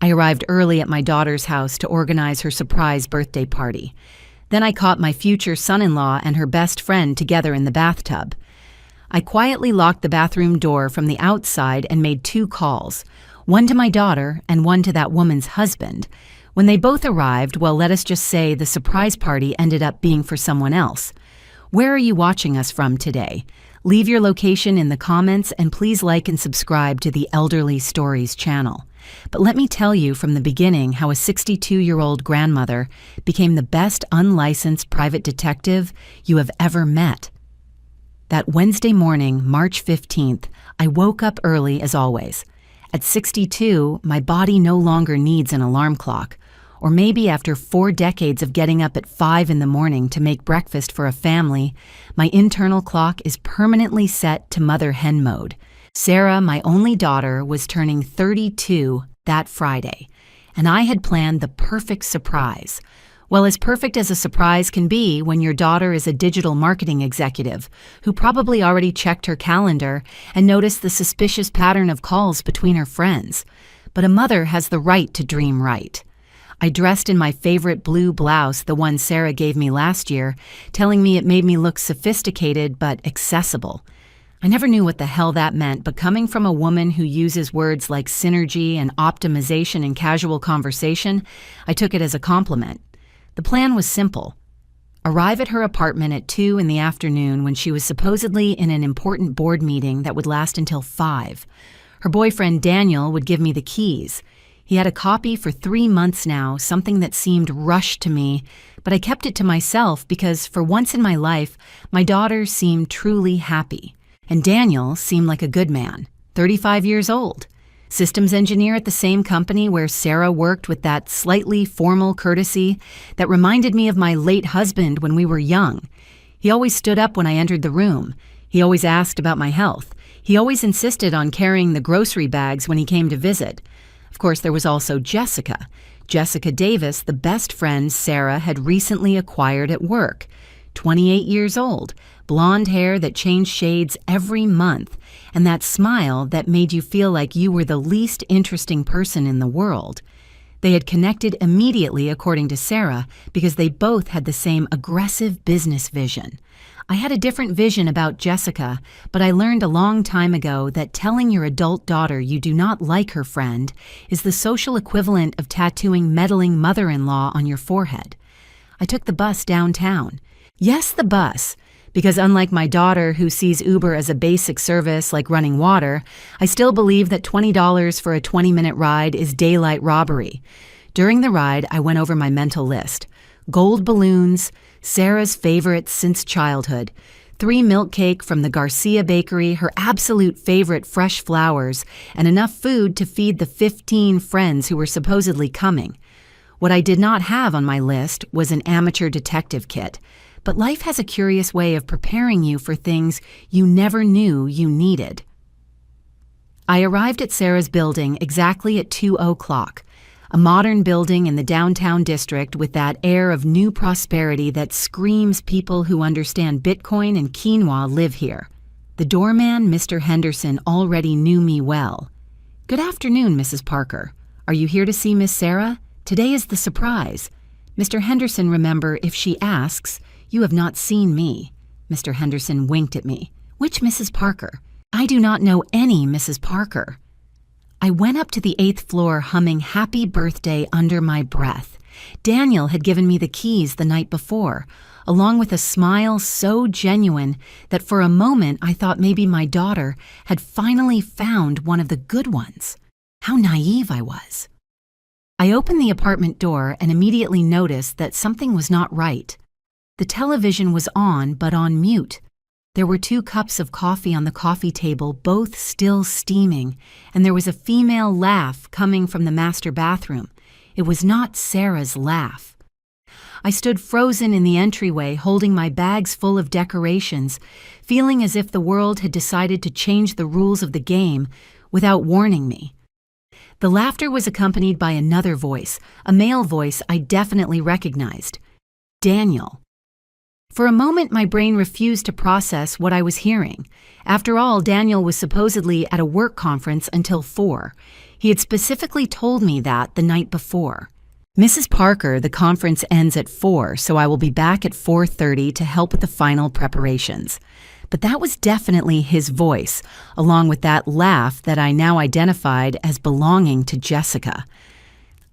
I arrived early at my daughter's house to organize her surprise birthday party. Then I caught my future son-in-law and her best friend together in the bathtub. I quietly locked the bathroom door from the outside and made 2 calls, one to my daughter and one to that woman's husband. When they both arrived, well, let us just say the surprise party ended up being for someone else. Where are you watching us from today? Leave your location in the comments and please like and subscribe to the Elderly Stories channel. But let me tell you from the beginning how a 62-year-old grandmother became the best unlicensed private detective you have ever met. That Wednesday morning, March 15th, I woke up early as always. At 62, my body no longer needs an alarm clock. Or maybe after 4 decades of getting up at 5 in the morning to make breakfast for a family, my internal clock is permanently set to mother hen mode. Sarah, my only daughter, was turning 32 that Friday, and I had planned the perfect surprise. Well, as perfect as a surprise can be when your daughter is a digital marketing executive who probably already checked her calendar and noticed the suspicious pattern of calls between her friends. But a mother has the right to dream right. I dressed in my favorite blue blouse, the one Sarah gave me last year, telling me it made me look sophisticated but accessible. I never knew what the hell that meant, but coming from a woman who uses words like synergy and optimization in casual conversation, I took it as a compliment. The plan was simple. Arrive at her apartment at 2 in the afternoon when she was supposedly in an important board meeting that would last until 5. Her boyfriend Daniel would give me the keys. He had a copy for 3 months now, something that seemed rushed to me, but I kept it to myself because for once in my life, my daughter seemed truly happy. And Daniel seemed like a good man, 35 years old. Systems engineer at the same company where Sarah worked with that slightly formal courtesy that reminded me of my late husband when we were young. He always stood up when I entered the room. He always asked about my health. He always insisted on carrying the grocery bags when he came to visit. Of course, there was also Jessica. Jessica Davis, the best friend Sarah had recently acquired at work. 28 years old, blonde hair that changed shades every month, and that smile that made you feel like you were the least interesting person in the world. They had connected immediately, according to Sarah, because they both had the same aggressive business vision. I had a different vision about Jessica, but I learned a long time ago that telling your adult daughter you do not like her friend is the social equivalent of tattooing meddling mother-in-law on your forehead. I took the bus downtown. Yes, the bus, because unlike my daughter who sees Uber as a basic service like running water, I still believe that $20 for a 20-minute ride is daylight robbery. During the ride, I went over my mental list. Gold balloons, Sarah's favorite since childhood, 3 milk cake from the Garcia Bakery, her absolute favorite fresh flowers, and enough food to feed the 15 friends who were supposedly coming. What I did not have on my list was an amateur detective kit. But life has a curious way of preparing you for things you never knew you needed. I arrived at Sarah's building exactly at 2:00, a modern building in the downtown district with that air of new prosperity that screams people who understand Bitcoin and quinoa live here. The doorman, Mr. Henderson, already knew me well. "Good afternoon, Mrs. Parker. Are you here to see Miss Sarah? Today is the surprise. Mr. Henderson, remember, if she asks, you have not seen me." Mr. Henderson winked at me. "Which Mrs. Parker? I do not know any Mrs. Parker." I went up to the 8th floor humming Happy Birthday under my breath. Daniel had given me the keys the night before, along with a smile so genuine that for a moment I thought maybe my daughter had finally found one of the good ones. How naive I was. I opened the apartment door and immediately noticed that something was not right. The television was on, but on mute. There were 2 cups of coffee on the coffee table, both still steaming, and there was a female laugh coming from the master bathroom. It was not Sarah's laugh. I stood frozen in the entryway, holding my bags full of decorations, feeling as if the world had decided to change the rules of the game without warning me. The laughter was accompanied by another voice, a male voice I definitely recognized. Daniel. For a moment, my brain refused to process what I was hearing. After all, Daniel was supposedly at a work conference until 4. He had specifically told me that the night before. Mrs. Parker, the conference ends at 4, so I will be back at 4:30 to help with the final preparations. But that was definitely his voice, along with that laugh that I now identified as belonging to Jessica.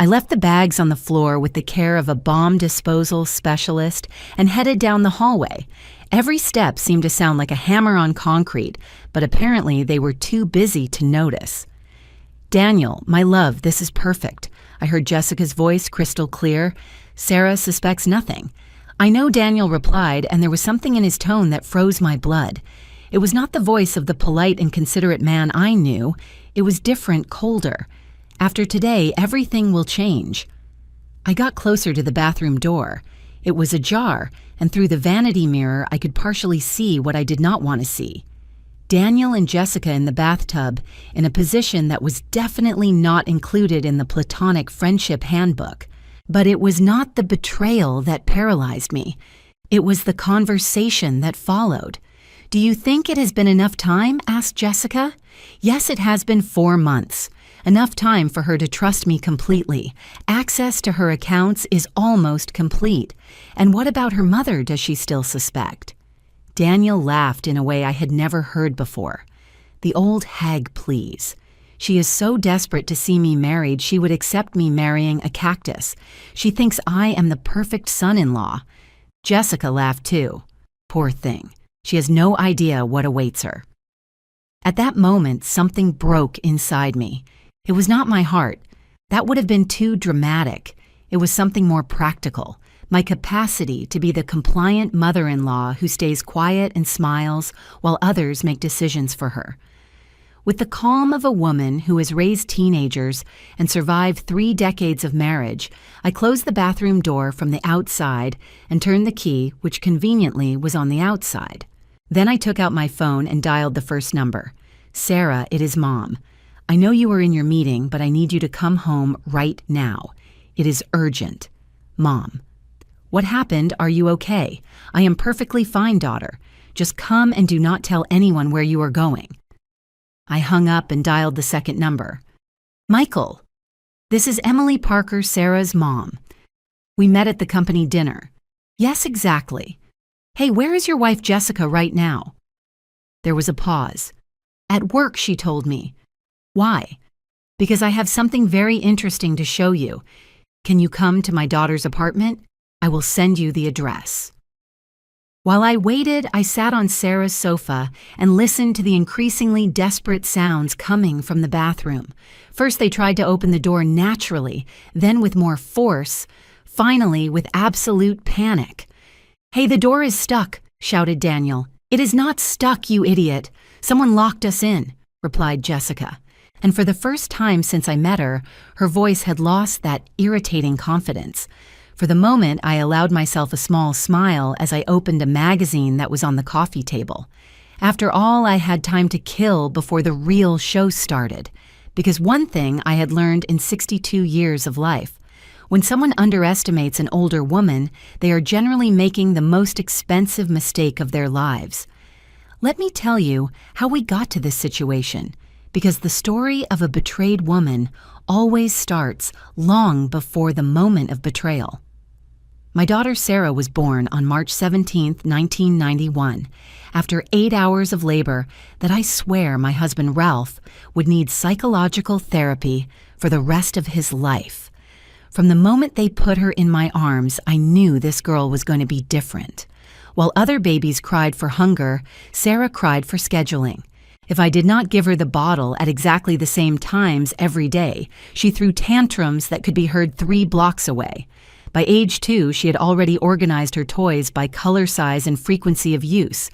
I left the bags on the floor with the care of a bomb disposal specialist and headed down the hallway. Every step seemed to sound like a hammer on concrete, but apparently they were too busy to notice. "Daniel, my love, this is perfect." I heard Jessica's voice crystal clear. "Sarah suspects nothing." I know Daniel replied, and there was something in his tone that froze my blood. It was not the voice of the polite and considerate man I knew. It was different, colder. After today, everything will change. I got closer to the bathroom door. It was ajar, and through the vanity mirror I could partially see what I did not want to see. Daniel and Jessica in the bathtub, in a position that was definitely not included in the platonic friendship handbook. But it was not the betrayal that paralyzed me. It was the conversation that followed. "Do you think it has been enough time?" asked Jessica. "Yes, it has been 4 months. Enough time for her to trust me completely. Access to her accounts is almost complete. And what about her mother, does she still suspect?" Daniel laughed in a way I had never heard before. "The old hag, please. She is so desperate to see me married she would accept me marrying a cactus. She thinks I am the perfect son-in-law." Jessica laughed too. Poor thing. She has no idea what awaits her. At that moment, something broke inside me. It was not my heart. That would have been too dramatic. It was something more practical. My capacity to be the compliant mother-in-law who stays quiet and smiles while others make decisions for her. With the calm of a woman who has raised teenagers and survived 3 decades of marriage, I closed the bathroom door from the outside and turned the key, which conveniently was on the outside. Then I took out my phone and dialed the first number. "Sarah, it is Mom. I know you are in your meeting, but I need you to come home right now. It is urgent. Mom." "What happened? Are you okay?" "I am perfectly fine, daughter. Just come and do not tell anyone where you are going." I hung up and dialed the second number. "Michael, this is Emily Parker, Sarah's mom. We met at the company dinner." "Yes, exactly. Hey, where is your wife Jessica right now?" There was a pause. "At work," she told me. "Why?" "Because I have something very interesting to show you. Can you come to my daughter's apartment? I will send you the address." While I waited, I sat on Sarah's sofa and listened to the increasingly desperate sounds coming from the bathroom. First, they tried to open the door naturally, then with more force, finally with absolute panic. "Hey, the door is stuck," shouted Daniel. "It is not stuck, you idiot. Someone locked us in," replied Jessica. And for the first time since I met her, her voice had lost that irritating confidence. For the moment, I allowed myself a small smile as I opened a magazine that was on the coffee table. After all, I had time to kill before the real show started. Because one thing I had learned in 62 years of life: when someone underestimates an older woman, they are generally making the most expensive mistake of their lives. Let me tell you how we got to this situation, because the story of a betrayed woman always starts long before the moment of betrayal. My daughter Sarah was born on March 17, 1991, after 8 hours of labor that I swear my husband Ralph would need psychological therapy for the rest of his life. From the moment they put her in my arms, I knew this girl was going to be different. While other babies cried for hunger, Sarah cried for scheduling. If I did not give her the bottle at exactly the same times every day, she threw tantrums that could be heard 3 blocks away. By age 2, she had already organized her toys by color, size, and frequency of use.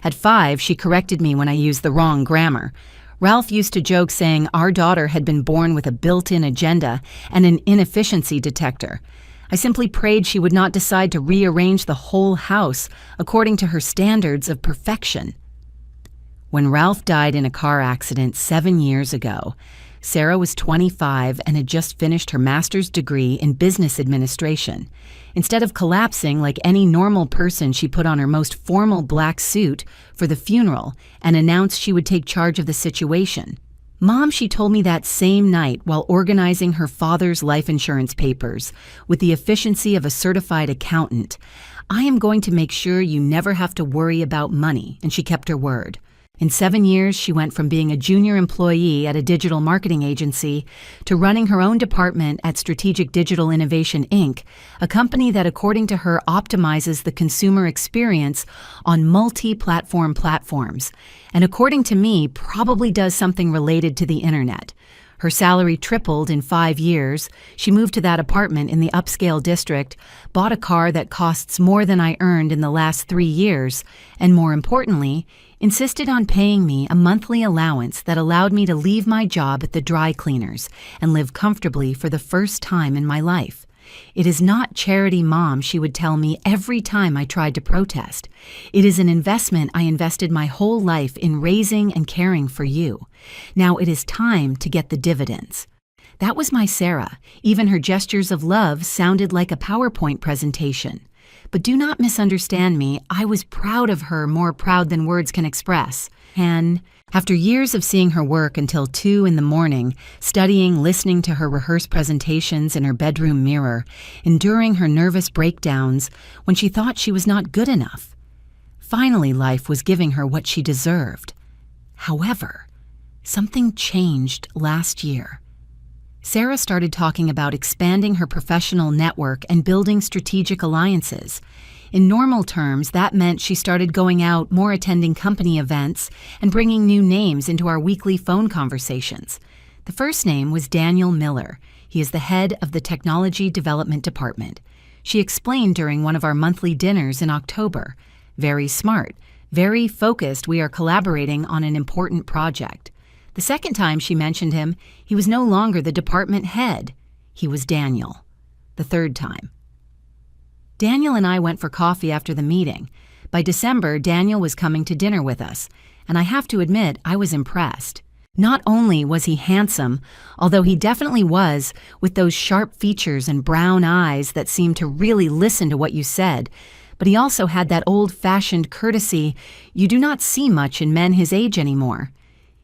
At 5, she corrected me when I used the wrong grammar. Ralph used to joke saying our daughter had been born with a built-in agenda and an inefficiency detector. I simply prayed she would not decide to rearrange the whole house according to her standards of perfection. When Ralph died in a car accident 7 years ago, Sarah was 25 and had just finished her master's degree in business administration. Instead of collapsing like any normal person, she put on her most formal black suit for the funeral and announced she would take charge of the situation. Mom, she told me that same night while organizing her father's life insurance papers with the efficiency of a certified accountant. I am going to make sure you never have to worry about money, and she kept her word. In 7 years, she went from being a junior employee at a digital marketing agency to running her own department at Strategic Digital Innovation, Inc., a company that, according to her, optimizes the consumer experience on multi-platform platforms, and according to me, probably does something related to the internet. Her salary tripled in 5 years. She moved to that apartment in the upscale district, bought a car that costs more than I earned in the last 3 years, and more importantly, insisted on paying me a monthly allowance that allowed me to leave my job at the dry cleaners and live comfortably for the first time in my life. It is not charity, Mom, she would tell me every time I tried to protest. It is an investment I invested my whole life in raising and caring for you. Now it is time to get the dividends. That was my Sarah. Even her gestures of love sounded like a PowerPoint presentation. But do not misunderstand me, I was proud of her, more proud than words can express. And after years of seeing her work until 2 in the morning, studying, listening to her rehearsed presentations in her bedroom mirror, enduring her nervous breakdowns when she thought she was not good enough, finally life was giving her what she deserved. However, something changed last year. Sarah started talking about expanding her professional network and building strategic alliances. In normal terms, that meant she started going out, more attending company events, and bringing new names into our weekly phone conversations. The first name was Daniel Miller. He is the head of the Technology Development Department. She explained during one of our monthly dinners in October. Very smart, very focused, we are collaborating on an important project. The second time she mentioned him, he was no longer the department head. He was Daniel. The third time. Daniel and I went for coffee after the meeting. By December, Daniel was coming to dinner with us, and I have to admit, I was impressed. Not only was he handsome, although he definitely was, with those sharp features and brown eyes that seemed to really listen to what you said, but he also had that old-fashioned courtesy you do not see much in men his age anymore.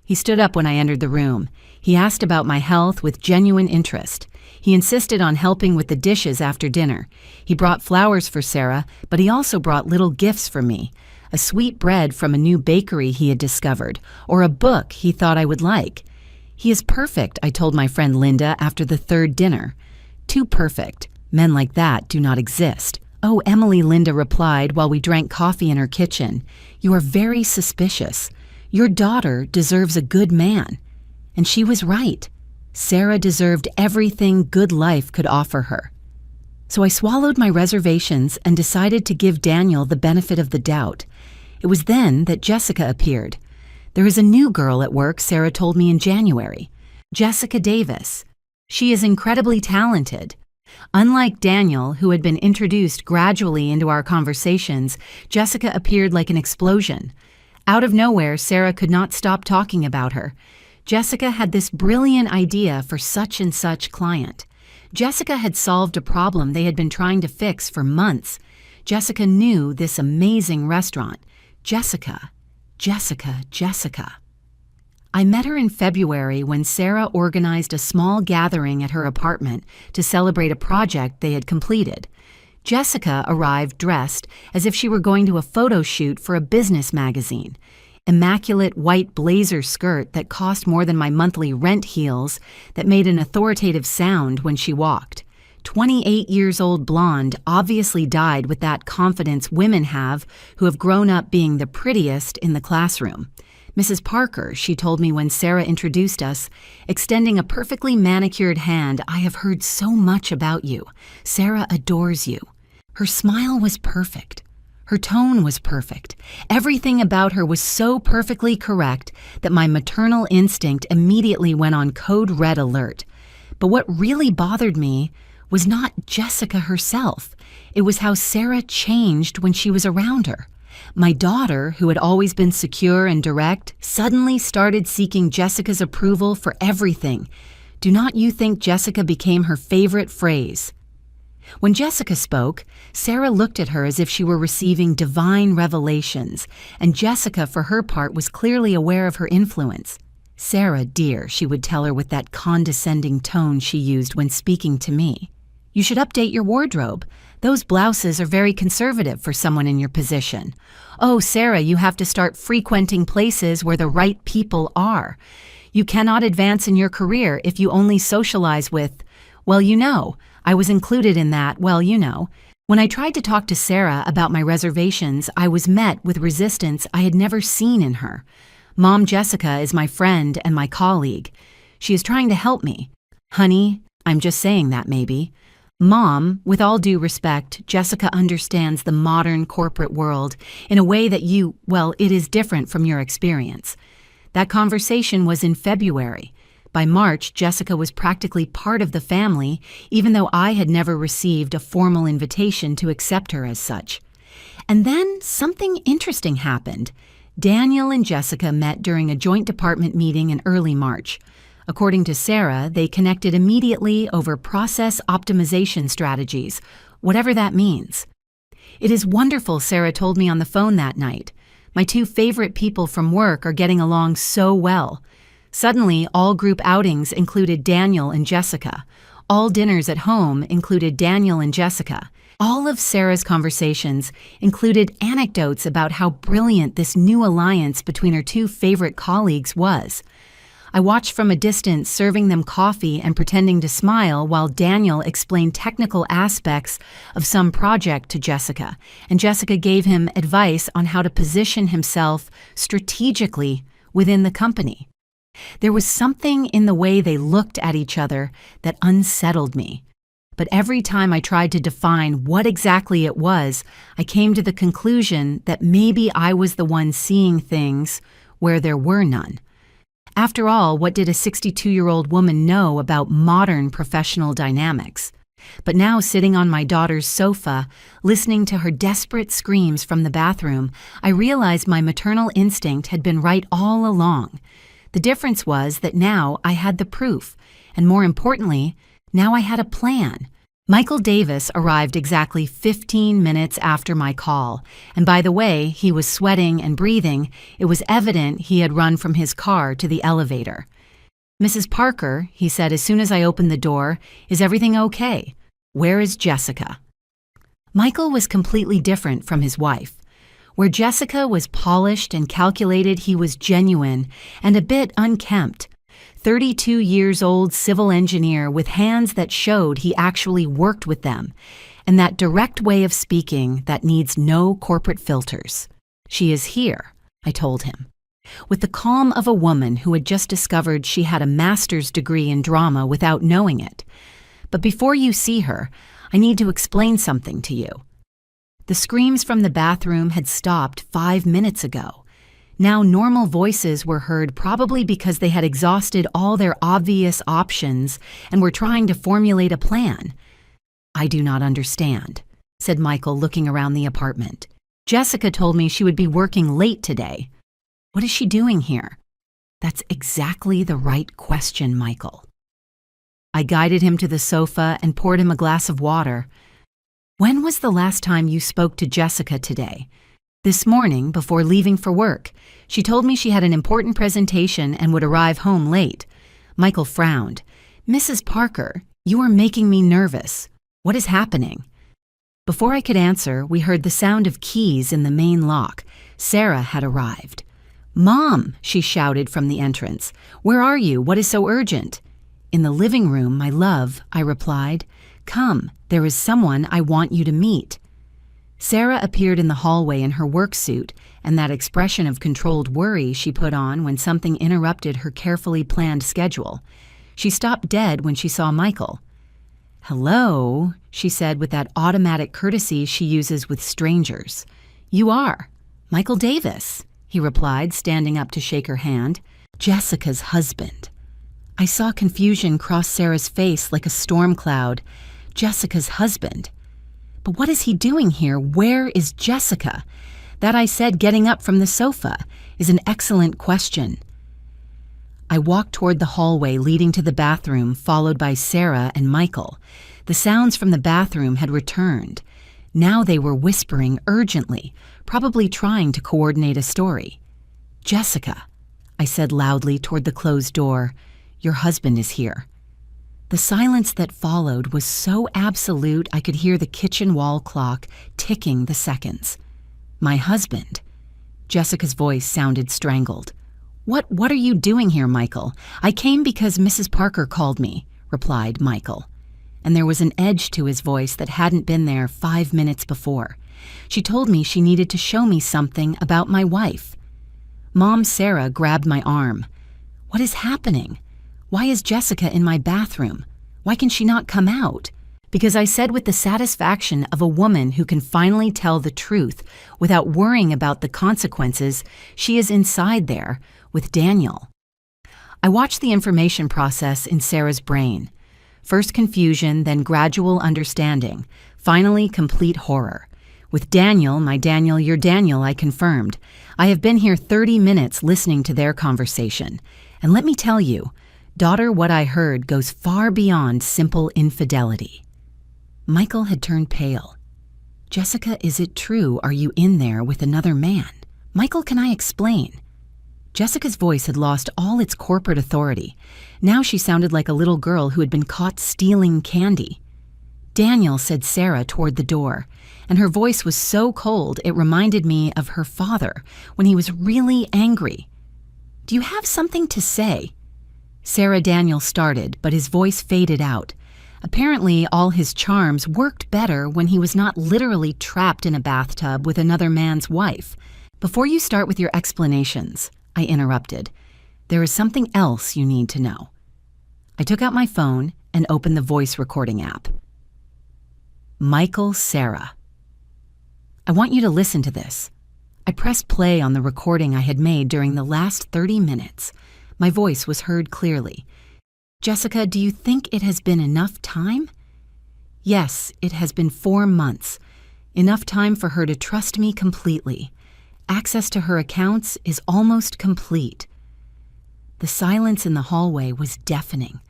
He stood up when I entered the room. He asked about my health with genuine interest. He insisted on helping with the dishes after dinner. He brought flowers for Sarah, but he also brought little gifts for me. A sweet bread from a new bakery he had discovered, or a book he thought I would like. He is perfect, I told my friend Linda after the third dinner. Too perfect. Men like that do not exist. Oh, Emily, Linda replied while we drank coffee in her kitchen. You are very suspicious. Your daughter deserves a good man. And she was right. Sarah deserved everything good life could offer her. So I swallowed my reservations and decided to give Daniel the benefit of the doubt. It was then that Jessica appeared. There is a new girl at work, Sarah told me in January. Jessica Davis. She is incredibly talented. Unlike Daniel, who had been introduced gradually into our conversations, Jessica appeared like an explosion. Out of nowhere, Sarah could not stop talking about her. Jessica had this brilliant idea for such and such client. Jessica had solved a problem they had been trying to fix for months. Jessica knew this amazing restaurant. Jessica, Jessica, Jessica. I met her in February when Sarah organized a small gathering at her apartment to celebrate a project they had completed. Jessica arrived dressed as if she were going to a photo shoot for a business magazine. Immaculate white blazer skirt that cost more than my monthly rent heels that made an authoritative sound when she walked. 28-years-old blonde, obviously dyed with that confidence women have who have grown up being the prettiest in the classroom. Mrs. Parker, she told me when Sarah introduced us, extending a perfectly manicured hand, I have heard so much about you. Sarah adores you. Her smile was perfect. Her tone was perfect. Everything about her was so perfectly correct that my maternal instinct immediately went on code red alert. But what really bothered me was not Jessica herself. It was how Sarah changed when she was around her. My daughter, who had always been secure and direct, suddenly started seeking Jessica's approval for everything. Do not you think Jessica became her favorite phrase? When Jessica spoke, Sarah looked at her as if she were receiving divine revelations, and Jessica, for her part, was clearly aware of her influence. "Sarah, dear," she would tell her with that condescending tone she used when speaking to me. "You should update your wardrobe. Those blouses are very conservative for someone in your position. Oh, Sarah, you have to start frequenting places where the right people are. You cannot advance in your career if you only socialize with, well, you know." I was included in that, well, you know. When I tried to talk to Sarah about my reservations, I was met with resistance I had never seen in her. Mom Jessica is my friend and my colleague. She is trying to help me. Honey, I'm just saying that maybe. Mom, with all due respect, Jessica understands the modern corporate world in a way that it is different from your experience. That conversation was in February. By March, Jessica was practically part of the family, even though I had never received a formal invitation to accept her as such. And then something interesting happened. Daniel and Jessica met during a joint department meeting in early March. According to Sarah, they connected immediately over process optimization strategies, whatever that means. "It is wonderful," Sarah told me on the phone that night. "My two favorite people from work are getting along so well." Suddenly, all group outings included Daniel and Jessica. All dinners at home included Daniel and Jessica. All of Sarah's conversations included anecdotes about how brilliant this new alliance between her two favorite colleagues was. I watched from a distance, serving them coffee and pretending to smile while Daniel explained technical aspects of some project to Jessica, and Jessica gave him advice on how to position himself strategically within the company. There was something in the way they looked at each other that unsettled me. But every time I tried to define what exactly it was, I came to the conclusion that maybe I was the one seeing things where there were none. After all, what did a 62-year-old woman know about modern professional dynamics? But now, sitting on my daughter's sofa, listening to her desperate screams from the bathroom, I realized my maternal instinct had been right all along. The difference was that now I had the proof, and more importantly, now I had a plan. Michael Davis arrived exactly 15 minutes after my call, and by the way he was sweating and breathing, it was evident he had run from his car to the elevator. "Mrs. Parker," he said as soon as I opened the door, "is everything okay? Where is Jessica?" Michael was completely different from his wife. Where Jessica was polished and calculated, he was genuine and a bit unkempt. 32 years old civil engineer with hands that showed he actually worked with them, and that direct way of speaking that needs no corporate filters. "She is here," I told him, with the calm of a woman who had just discovered she had a master's degree in drama without knowing it. "But before you see her, I need to explain something to you." The screams from the bathroom had stopped 5 minutes ago. Now normal voices were heard, probably because they had exhausted all their obvious options and were trying to formulate a plan. "I do not understand," said Michael, looking around the apartment. "Jessica told me she would be working late today. What is she doing here?" "That's exactly the right question, Michael." I guided him to the sofa and poured him a glass of water. "When was the last time you spoke to Jessica today?" "This morning, before leaving for work. She told me she had an important presentation and would arrive home late." Michael frowned. "Mrs. Parker, you are making me nervous. What is happening?" Before I could answer, we heard the sound of keys in the main lock. Sarah had arrived. "Mom," she shouted from the entrance. "Where are you? What is so urgent?" "In the living room, my love," I replied. "Come, there is someone I want you to meet." Sarah appeared in the hallway in her work suit, and that expression of controlled worry she put on when something interrupted her carefully planned schedule. She stopped dead when she saw Michael. "Hello," she said with that automatic courtesy she uses with strangers. "You are Michael Davis," he replied, standing up to shake her hand. "Jessica's husband." I saw confusion cross Sarah's face like a storm cloud. Jessica's husband. But what is he doing here? Where is Jessica? That, I said, getting up from the sofa, is an excellent question. I walked toward the hallway leading to the bathroom, followed by Sarah and Michael. The sounds from the bathroom had returned. Now they were whispering urgently, probably trying to coordinate a story. "Jessica." I said loudly toward the closed door. "Your husband is here." The silence that followed was so absolute I could hear the kitchen wall clock ticking the seconds. "My husband?" Jessica's voice sounded strangled. What are you doing here, Michael? "I came because Mrs. Parker called me," replied Michael. And there was an edge to his voice that hadn't been there 5 minutes before. "She told me she needed to show me something about my wife." Mom Sarah grabbed my arm. "What is happening? Why is Jessica in my bathroom? Why can she not come out?" Because I said with the satisfaction of a woman who can finally tell the truth without worrying about the consequences, she is inside there with Daniel. I watched the information process in Sarah's brain. First confusion, then gradual understanding, finally complete horror. With Daniel, my Daniel, your Daniel, I confirmed. I have been here 30 minutes listening to their conversation. And let me tell you, daughter, what I heard goes far beyond simple infidelity. Michael had turned pale. "Jessica, is it true? Are you in there with another man?" "Michael, can I explain?" Jessica's voice had lost all its corporate authority. Now she sounded like a little girl who had been caught stealing candy. "Daniel," said Sarah toward the door, and her voice was so cold it reminded me of her father when he was really angry. "Do you have something to say?" Sarah Daniel started, but his voice faded out. Apparently, all his charms worked better when he was not literally trapped in a bathtub with another man's wife. "Before you start with your explanations," I interrupted, "there is something else you need to know." I took out my phone and opened the voice recording app. "Michael, Sarah. I want you to listen to this." I pressed play on the recording I had made during the last 30 minutes. My voice was heard clearly. "Jessica, do you think it has been enough time?" "Yes, it has been 4 months. Enough time for her to trust me completely. Access to her accounts is almost complete." The silence in the hallway was deafening.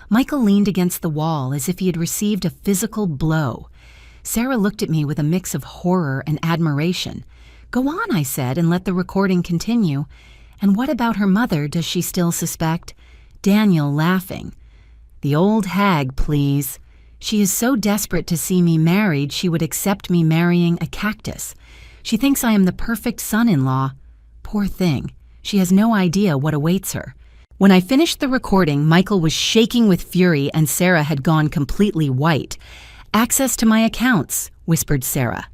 Michael leaned against the wall as if he had received a physical blow. Sarah looked at me with a mix of horror and admiration. "Go on," I said, "and let the recording continue. And what about her mother? Does she still suspect?" Daniel laughing. "The old hag, please. She is so desperate to see me married she would accept me marrying a cactus. She thinks I am the perfect son-in-law. Poor thing. She has no idea what awaits her." When I finished the recording, Michael was shaking with fury and Sarah had gone completely white. "Access to my accounts," whispered Sarah.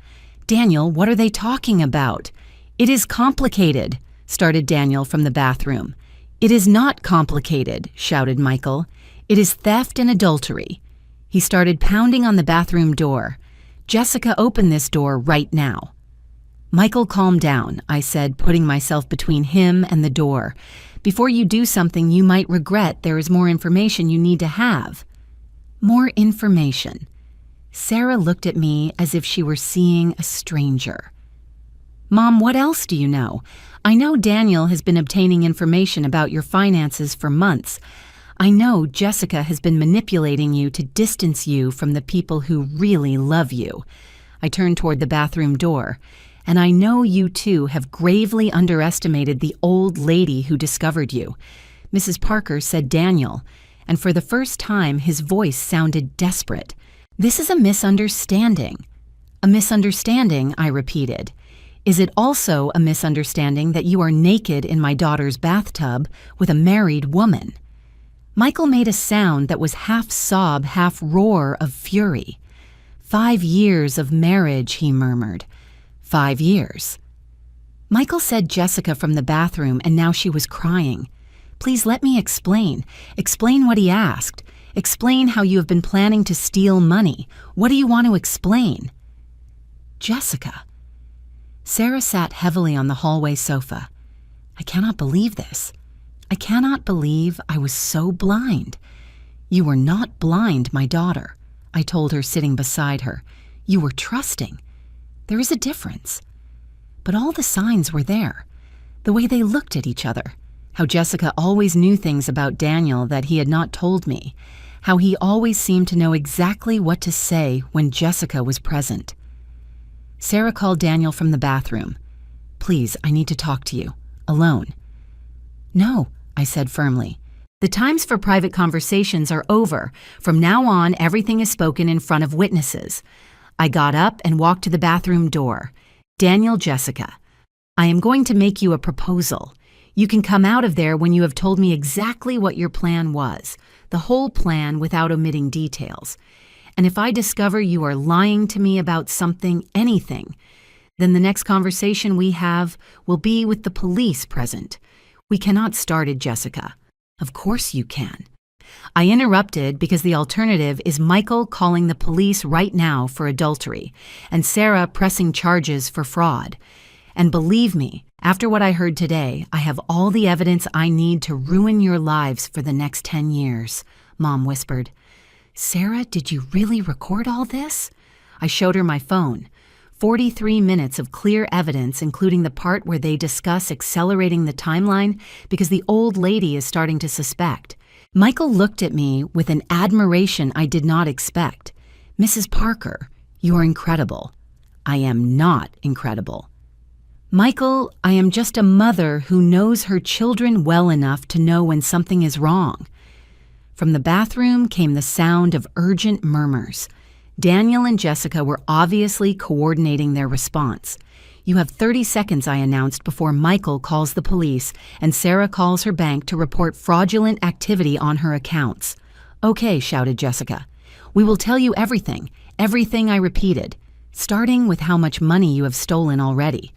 "Daniel, what are they talking about?" "It is complicated," started Daniel from the bathroom. "It is not complicated," shouted Michael. "It is theft and adultery." He started pounding on the bathroom door. "Jessica, open this door right now." "Michael, calm down," I said, putting myself between him and the door. "Before you do something you might regret, there is more information you need to have." "More information." Sarah looked at me as if she were seeing a stranger. "Mom, what else do you know? I know Daniel has been obtaining information about your finances for months. I know Jessica has been manipulating you to distance you from the people who really love you." I turned toward the bathroom door. "And I know you too have gravely underestimated the old lady who discovered you." Mrs. Parker said Daniel, and for the first time his voice sounded desperate. "This is a misunderstanding." "A misunderstanding," I repeated. "Is it also a misunderstanding that you are naked in my daughter's bathtub with a married woman?" Michael made a sound that was half sob, half roar of fury. 5 years of marriage," he murmured. 5 years. Michael said Jessica from the bathroom, and now she was crying. "Please let me explain. Explain what he asked. Explain how you have been planning to steal money. What do you want to explain?" "Jessica." Sarah sat heavily on the hallway sofa. "I cannot believe this. I cannot believe I was so blind." "You were not blind, my daughter," I told her sitting beside her. "You were trusting. There is a difference." But all the signs were there. The way they looked at each other. How Jessica always knew things about Daniel that he had not told me. How he always seemed to know exactly what to say when Jessica was present. Sarah called Daniel from the bathroom. "Please, I need to talk to you. Alone." No, I said firmly. The times for private conversations are over. From now on, everything is spoken in front of witnesses. I got up and walked to the bathroom door. Daniel, Jessica, I am going to make you a proposal. You can come out of there when you have told me exactly what your plan was, the whole plan without omitting details. And if I discover you are lying to me about something, anything, then the next conversation we have will be with the police present. We cannot start it, Jessica. Of course you can. I interrupted because the alternative is Michael calling the police right now for adultery and Sarah pressing charges for fraud. And believe me, after what I heard today, I have all the evidence I need to ruin your lives for the next 10 years, Mom whispered. Sarah, did you really record all this? I showed her my phone. 43 minutes of clear evidence, including the part where they discuss accelerating the timeline because the old lady is starting to suspect. Michael looked at me with an admiration I did not expect. Mrs. Parker, you're incredible. I am not incredible. Michael, I am just a mother who knows her children well enough to know when something is wrong. From the bathroom came the sound of urgent murmurs. Daniel and Jessica were obviously coordinating their response. You have 30 seconds, I announced, before Michael calls the police and Sarah calls her bank to report fraudulent activity on her accounts. Okay, shouted Jessica. We will tell you everything, I repeated, starting with how much money you have stolen already.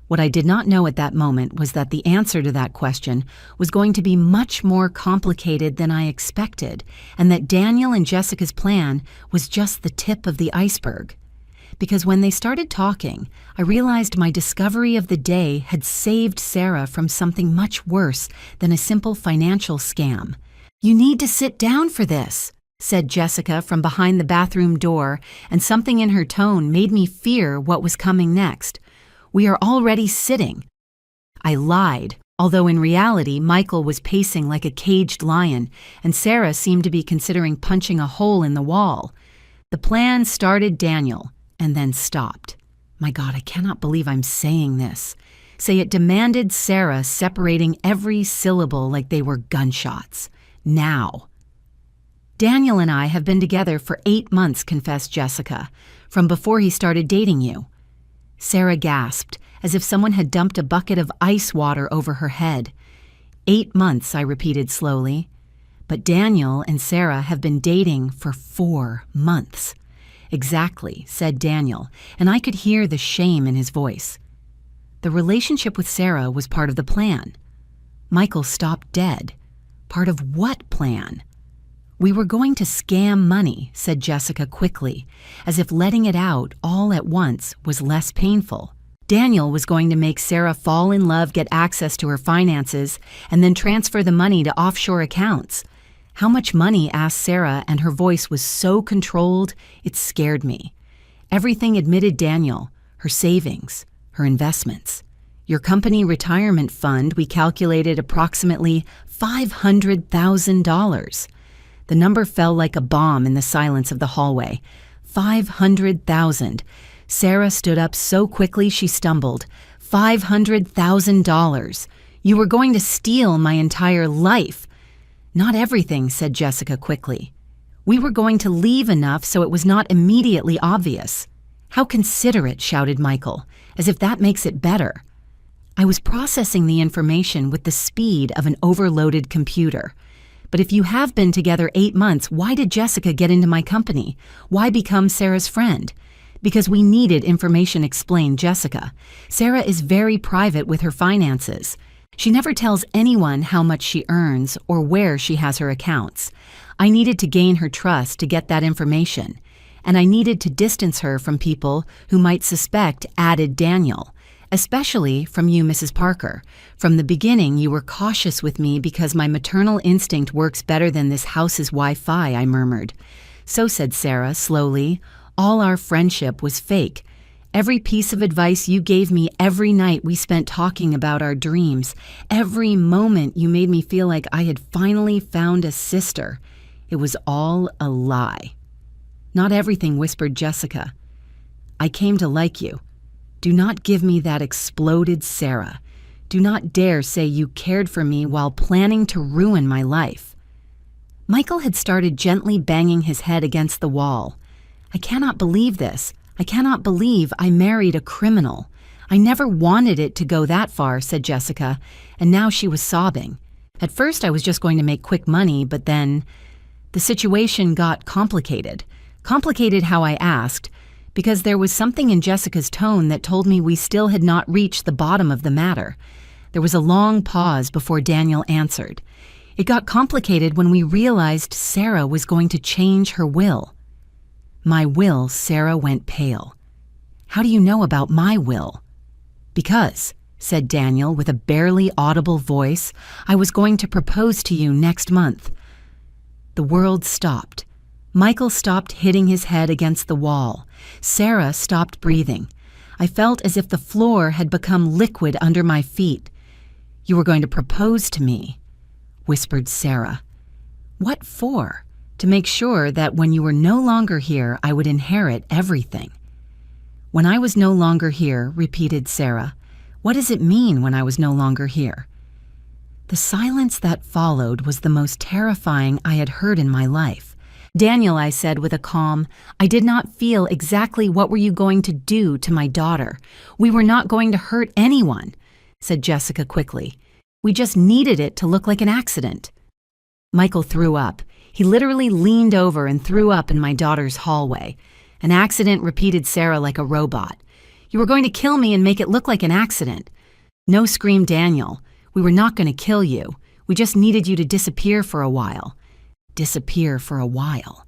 What I did not know at that moment was that the answer to that question was going to be much more complicated than I expected, and that Daniel and Jessica's plan was just the tip of the iceberg. Because when they started talking, I realized my discovery of the day had saved Sarah from something much worse than a simple financial scam. You need to sit down for this, said Jessica from behind the bathroom door, and something in her tone made me fear what was coming next. We are already sitting. I lied, although in reality Michael was pacing like a caged lion, and Sarah seemed to be considering punching a hole in the wall. The plan started Daniel, and then stopped. My God, I cannot believe I'm saying this. Say it demanded Sarah separating every syllable like they were gunshots. Now. Daniel and I have been together for 8 months, confessed Jessica, from before he started dating you. Sarah gasped, as if someone had dumped a bucket of ice water over her head. 8 months, I repeated slowly. But Daniel and Sarah have been dating for 4 months. Exactly, said Daniel, and I could hear the shame in his voice. The relationship with Sarah was part of the plan. Michael stopped dead. Part of what plan? We were going to scam money, said Jessica quickly, as if letting it out all at once was less painful. Daniel was going to make Sarah fall in love, get access to her finances, and then transfer the money to offshore accounts. How much money? Asked Sarah, and her voice was so controlled, it scared me. Everything, admitted Daniel, her savings, her investments. Your company retirement fund, we calculated approximately $500,000. The number fell like a bomb in the silence of the hallway. 500,000. Sarah stood up so quickly she stumbled. $500,000. You were going to steal my entire life. Not everything, said Jessica quickly. We were going to leave enough so it was not immediately obvious. How considerate, shouted Michael, as if that makes it better. I was processing the information with the speed of an overloaded computer. But if you have been together 8 months, why did Jessica get into my company? Why become Sarah's friend? Because we needed information, explained Jessica. Sarah is very private with her finances. She never tells anyone how much she earns or where she has her accounts. I needed to gain her trust to get that information. And I needed to distance her from people who might suspect, added Daniel. Especially from you, Mrs. Parker. From the beginning, you were cautious with me because my maternal instinct works better than this house's Wi-Fi, I murmured. So, said Sarah, slowly, all our friendship was fake. Every piece of advice you gave me every night we spent talking about our dreams. Every moment you made me feel like I had finally found a sister. It was all a lie. Not everything, whispered Jessica. I came to like you. Do not give me that, exploded Sarah. Do not dare say you cared for me while planning to ruin my life." Michael had started gently banging his head against the wall. "I cannot believe this. I cannot believe I married a criminal. I never wanted it to go that far," said Jessica, and now she was sobbing. "At first I was just going to make quick money, but then the situation got complicated. Complicated how I asked, because there was something in Jessica's tone that told me we still had not reached the bottom of the matter." There was a long pause before Daniel answered. "It got complicated when we realized Sarah was going to change her will." "My will," Sarah went pale. "How do you know about my will?" "Because," said Daniel with a barely audible voice, "I was going to propose to you next month." The world stopped. Michael stopped hitting his head against the wall. Sarah stopped breathing. I felt as if the floor had become liquid under my feet. "You were going to propose to me," whispered Sarah. "What for?" "To make sure that when you were no longer here, I would inherit everything." "When I was no longer here," repeated Sarah. "What does it mean when I was no longer here?" The silence that followed was the most terrifying I had heard in my life. "Daniel," I said with a calm, "I did not feel exactly what were you going to do to my daughter. We were not going to hurt anyone," said Jessica quickly. "We just needed it to look like an accident." Michael threw up. He literally leaned over and threw up in my daughter's hallway. "An accident," repeated Sarah like a robot. "You were going to kill me and make it look like an accident." "No," screamed Daniel. "We were not going to kill you. We just needed you to disappear for a while." "Disappear for a while."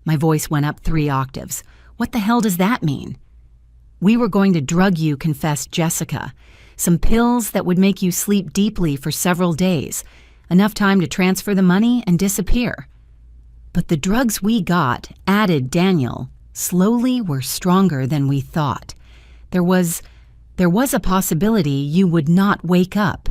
My voice went up 3 octaves. "What the hell does that mean?" "We were going to drug you," confessed Jessica. "Some pills that would make you sleep deeply for several days. Enough time to transfer the money and disappear." "But the drugs we got," added Daniel, "slowly were stronger than we thought. There was a possibility you would not wake up."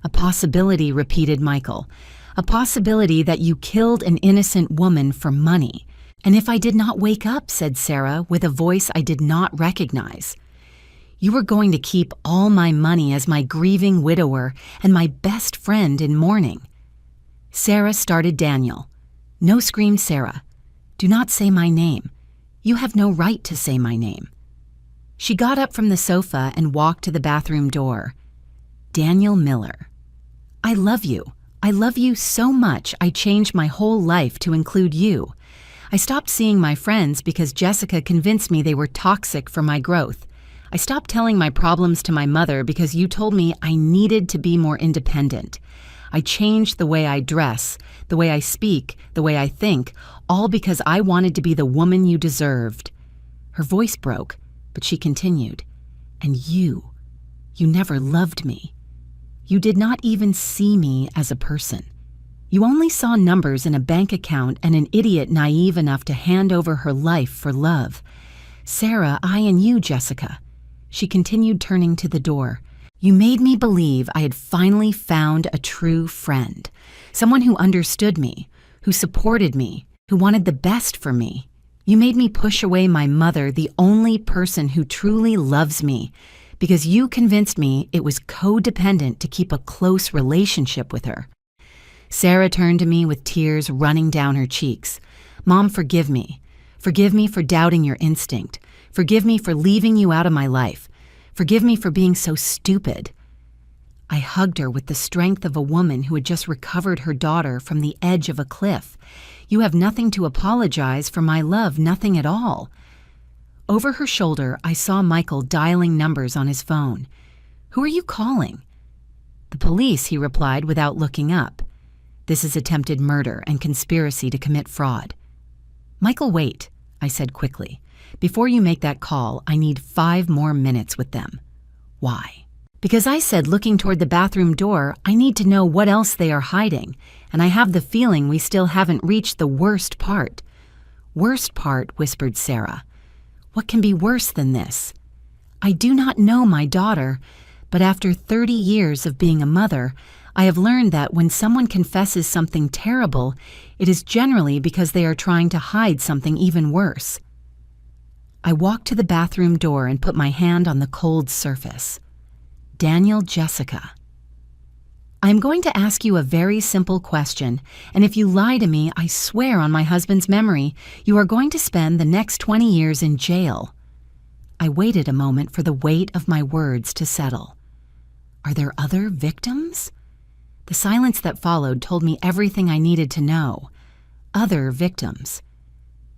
"A possibility," repeated Michael. "A possibility that you killed an innocent woman for money." "And if I did not wake up," said Sarah with a voice I did not recognize. "You were going to keep all my money as my grieving widower and my best friend in mourning." "Sarah," started Daniel. "No," screamed Sarah. "Do not say my name. You have no right to say my name." She got up from the sofa and walked to the bathroom door. "Daniel Miller, I love you. I love you so much I changed my whole life to include you. I stopped seeing my friends because Jessica convinced me they were toxic for my growth. I stopped telling my problems to my mother because you told me I needed to be more independent. I changed the way I dress, the way I speak, the way I think, all because I wanted to be the woman you deserved." Her voice broke, but she continued. "And you never loved me. You did not even see me as a person. You only saw numbers in a bank account and an idiot naive enough to hand over her life for love. Sarah, I and you, Jessica." She continued, turning to the door. "You made me believe I had finally found a true friend, someone who understood me, who supported me, who wanted the best for me. You made me push away my mother, the only person who truly loves me, because you convinced me it was codependent to keep a close relationship with her." Sarah turned to me with tears running down her cheeks. "Mom, forgive me. Forgive me for doubting your instinct. Forgive me for leaving you out of my life. Forgive me for being so stupid." I hugged her with the strength of a woman who had just recovered her daughter from the edge of a cliff. "You have nothing to apologize for, my love, nothing at all." Over her shoulder, I saw Michael dialing numbers on his phone. "Who are you calling?" "The police," he replied without looking up. "This is attempted murder and conspiracy to commit fraud." "Michael, wait," I said quickly. "Before you make that call, I need 5 more minutes with them." "Why?" "Because I said, looking toward the bathroom door, I need to know what else they are hiding, and I have the feeling we still haven't reached the worst part." "Worst part," whispered Sarah. "What can be worse than this?" "I do not know my daughter, but after 30 years of being a mother, I have learned that when someone confesses something terrible, it is generally because they are trying to hide something even worse." I walked to the bathroom door and put my hand on the cold surface. "Daniel, Jessica, I'm going to ask you a very simple question, and if you lie to me, I swear on my husband's memory, you are going to spend the next 20 years in jail. I waited a moment for the weight of my words to settle. Are there other victims? The silence that followed told me everything I needed to know. Other victims.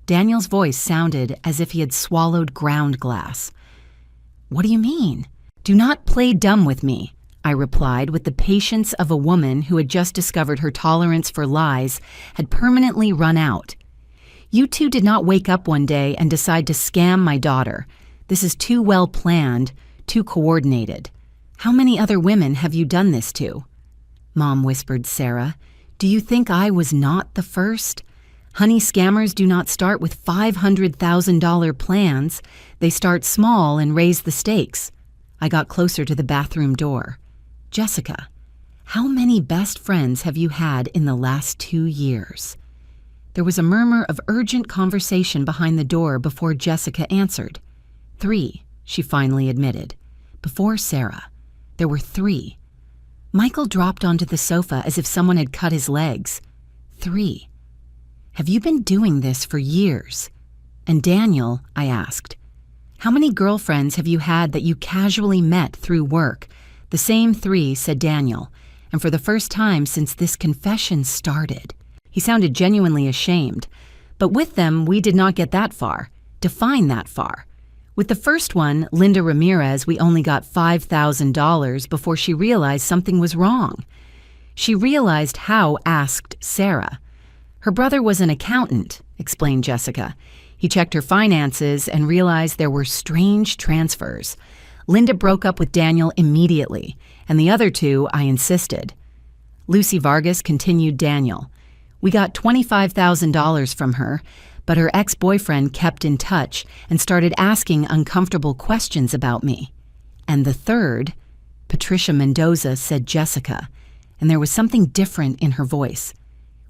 Daniel's voice sounded as if he had swallowed ground glass. What do you mean? Do not play dumb with me, I replied with the patience of a woman who had just discovered her tolerance for lies had permanently run out. You two did not wake up one day and decide to scam my daughter. This is too well planned, too coordinated. How many other women have you done this to? Mom whispered Sarah. Do you think I was not the first? Honey scammers do not start with $500,000 plans. They start small and raise the stakes. I got closer to the bathroom door. Jessica, how many best friends have you had in the last 2 years? There was a murmur of urgent conversation behind the door before Jessica answered. 3, she finally admitted. Before Sarah. There were 3. Michael dropped onto the sofa as if someone had cut his legs. 3. Have you been doing this for years? And Daniel, I asked, how many girlfriends have you had that you casually met through work? The same 3, said Daniel, and for the first time since this confession started. He sounded genuinely ashamed, but with them we did not get that far, define that far. With the first one, Linda Ramirez, we only got $5,000 before she realized something was wrong. She realized how asked Sarah. Her brother was an accountant, explained Jessica. He checked her finances and realized there were strange transfers. Linda broke up with Daniel immediately, and the other 2, I insisted. Lucy Vargas continued Daniel. We got $25,000 from her, but her ex-boyfriend kept in touch and started asking uncomfortable questions about me. And the 3rd, Patricia Mendoza, said Jessica, and there was something different in her voice.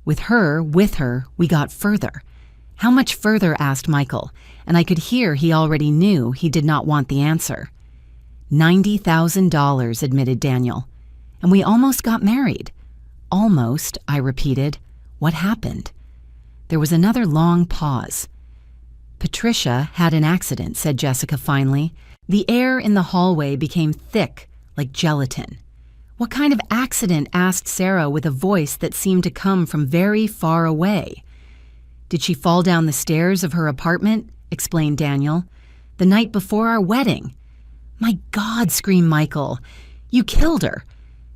With her, we got further. How much further, asked Michael, and I could hear he already knew he did not want the answer. $90,000, admitted Daniel. And we almost got married. Almost, I repeated. What happened? There was another long pause. Patricia had an accident, said Jessica finally. The air in the hallway became thick, like gelatin. What kind of accident? Asked Sarah with a voice that seemed to come from very far away. Did she fall down the stairs of her apartment? Explained Daniel. The night before our wedding. My God, screamed Michael. You killed her.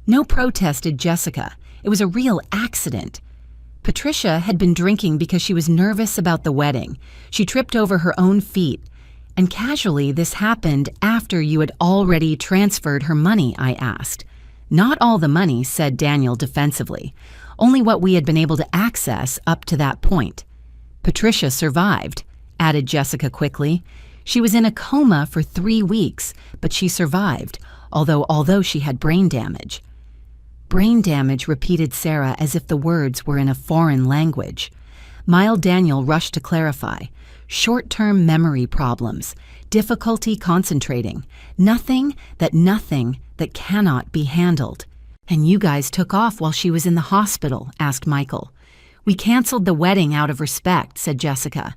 No, protested Jessica. It was a real accident. Patricia had been drinking because she was nervous about the wedding. She tripped over her own feet. And casually, this happened after you had already transferred her money, I asked. Not all the money, said Daniel defensively. Only what we had been able to access up to that point. Patricia survived, added Jessica quickly. She was in a coma for 3 weeks, but she survived, although she had brain damage. Brain damage, repeated Sarah as if the words were in a foreign language. Mild Daniel rushed to clarify. Short-term memory problems, difficulty concentrating, nothing that cannot be handled. And you guys took off while she was in the hospital, asked Michael. We canceled the wedding out of respect, said Jessica.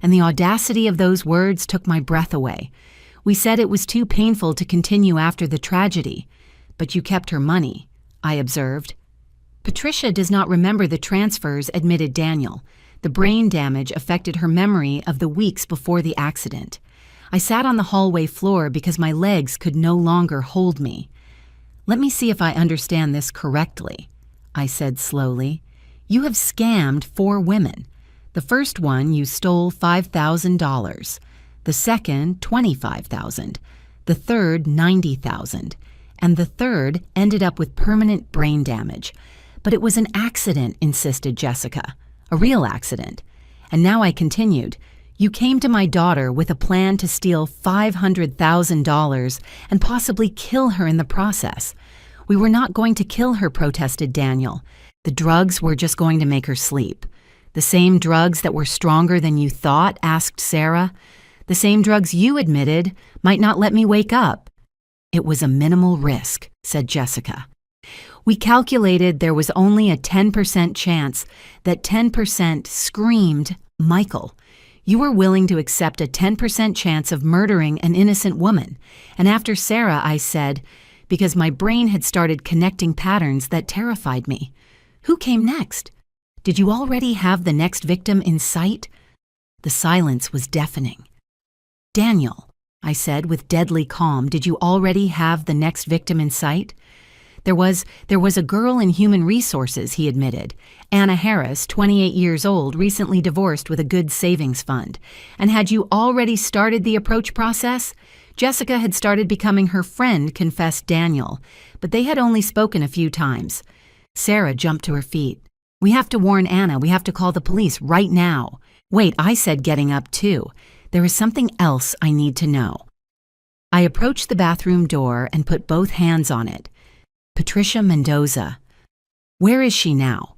And the audacity of those words took my breath away. We said it was too painful to continue after the tragedy. But you kept her money, I observed. Patricia does not remember the transfers, admitted Daniel. The brain damage affected her memory of the weeks before the accident. I sat on the hallway floor because my legs could no longer hold me. Let me see if I understand this correctly, I said slowly. You have scammed 4 women. The first one you stole $5,000. The second, $25,000. The third, $90,000. And the third ended up with permanent brain damage. But it was an accident, insisted Jessica. A real accident. And now I continued. You came to my daughter with a plan to steal $500,000 and possibly kill her in the process. We were not going to kill her, protested Daniel. The drugs were just going to make her sleep. The same drugs that were stronger than you thought, asked Sarah. The same drugs you admitted might not let me wake up. It was a minimal risk, said Jessica. We calculated there was only a 10% chance that 10% screamed, Michael. You were willing to accept a 10% chance of murdering an innocent woman. And after Sarah, I said, because my brain had started connecting patterns that terrified me. Who came next? Did you already have the next victim in sight? The silence was deafening. Daniel, I said with deadly calm, did you already have the next victim in sight? There was a girl in human resources, he admitted. Anna Harris, 28 years old, recently divorced with a good savings fund. And had you already started the approach process? Jessica had started becoming her friend, confessed Daniel, but they had only spoken a few times. Sarah jumped to her feet. We have to warn Anna. We have to call the police right now. Wait, I said, getting up too. There is something else I need to know. I approached the bathroom door and put both hands on it. Patricia Mendoza. Where is she now?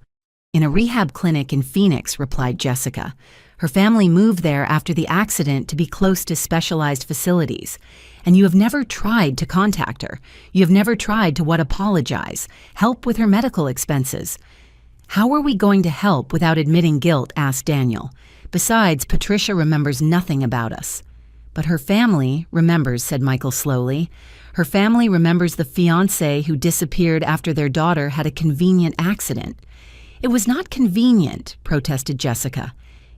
In a rehab clinic in Phoenix, replied Jessica. Her family moved there after the accident to be close to specialized facilities. And you have never tried to contact her. You have never tried to apologize, help with her medical expenses. How are we going to help without admitting guilt? Asked Daniel. Besides, Patricia remembers nothing about us. But her family remembers, said Michael slowly. Her family remembers the fiancé who disappeared after their daughter had a convenient accident. It was not convenient, protested Jessica.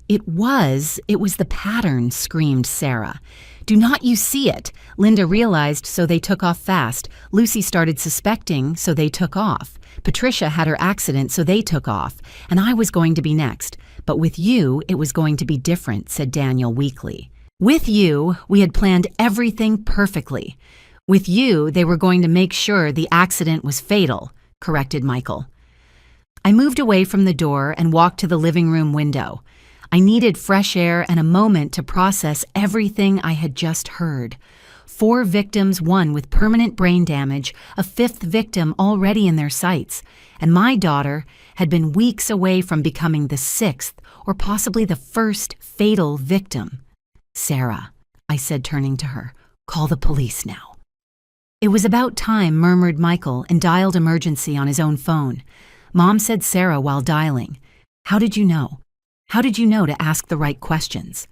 It was the pattern, screamed Sarah. Do not you see it? Linda realized, so they took off fast. Lucy started suspecting, so they took off. Patricia had her accident, so they took off. And I was going to be next. But with you, it was going to be different, said Daniel weakly. With you, we had planned everything perfectly. With you, they were going to make sure the accident was fatal, corrected Michael. I moved away from the door and walked to the living room window. I needed fresh air and a moment to process everything I had just heard. 4 victims, 1 with permanent brain damage, a 5th victim already in their sights, and my daughter had been weeks away from becoming the 6th or possibly the 1st fatal victim. Sarah, I said, turning to her, call the police now. It was about time, murmured Michael, and dialed emergency on his own phone. Mom, said Sarah while dialing. How did you know? How did you know to ask the right questions?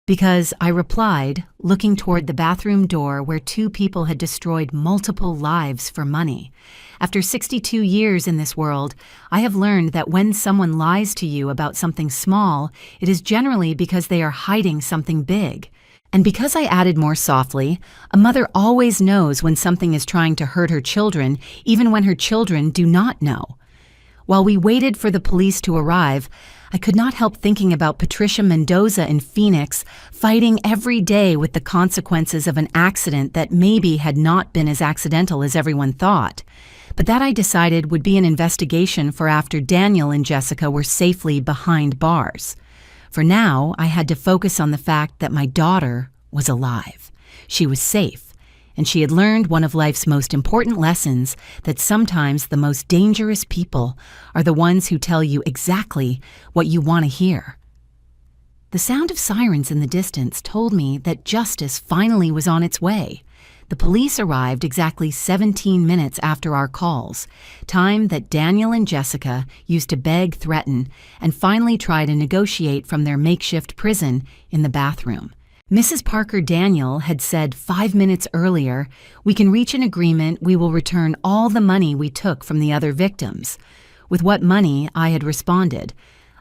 Because, I replied, looking toward the bathroom door where 2 people had destroyed multiple lives for money. After 62 years in this world, I have learned that when someone lies to you about something small, it is generally because they are hiding something big. And because I added more softly, a mother always knows when something is trying to hurt her children, even when her children do not know. While we waited for the police to arrive, I could not help thinking about Patricia Mendoza in Phoenix, fighting every day with the consequences of an accident that maybe had not been as accidental as everyone thought. But that, I decided, would be an investigation for after Daniel and Jessica were safely behind bars. For now, I had to focus on the fact that my daughter was alive. She was safe. And she had learned one of life's most important lessons, that sometimes the most dangerous people are the ones who tell you exactly what you want to hear. The sound of sirens in the distance told me that justice finally was on its way. The police arrived exactly 17 minutes after our calls, time that Daniel and Jessica used to beg, threaten, and finally try to negotiate from their makeshift prison in the bathroom. Mrs. Parker Daniel had said 5 minutes earlier, we can reach an agreement, we will return all the money we took from the other victims. With what money, I had responded,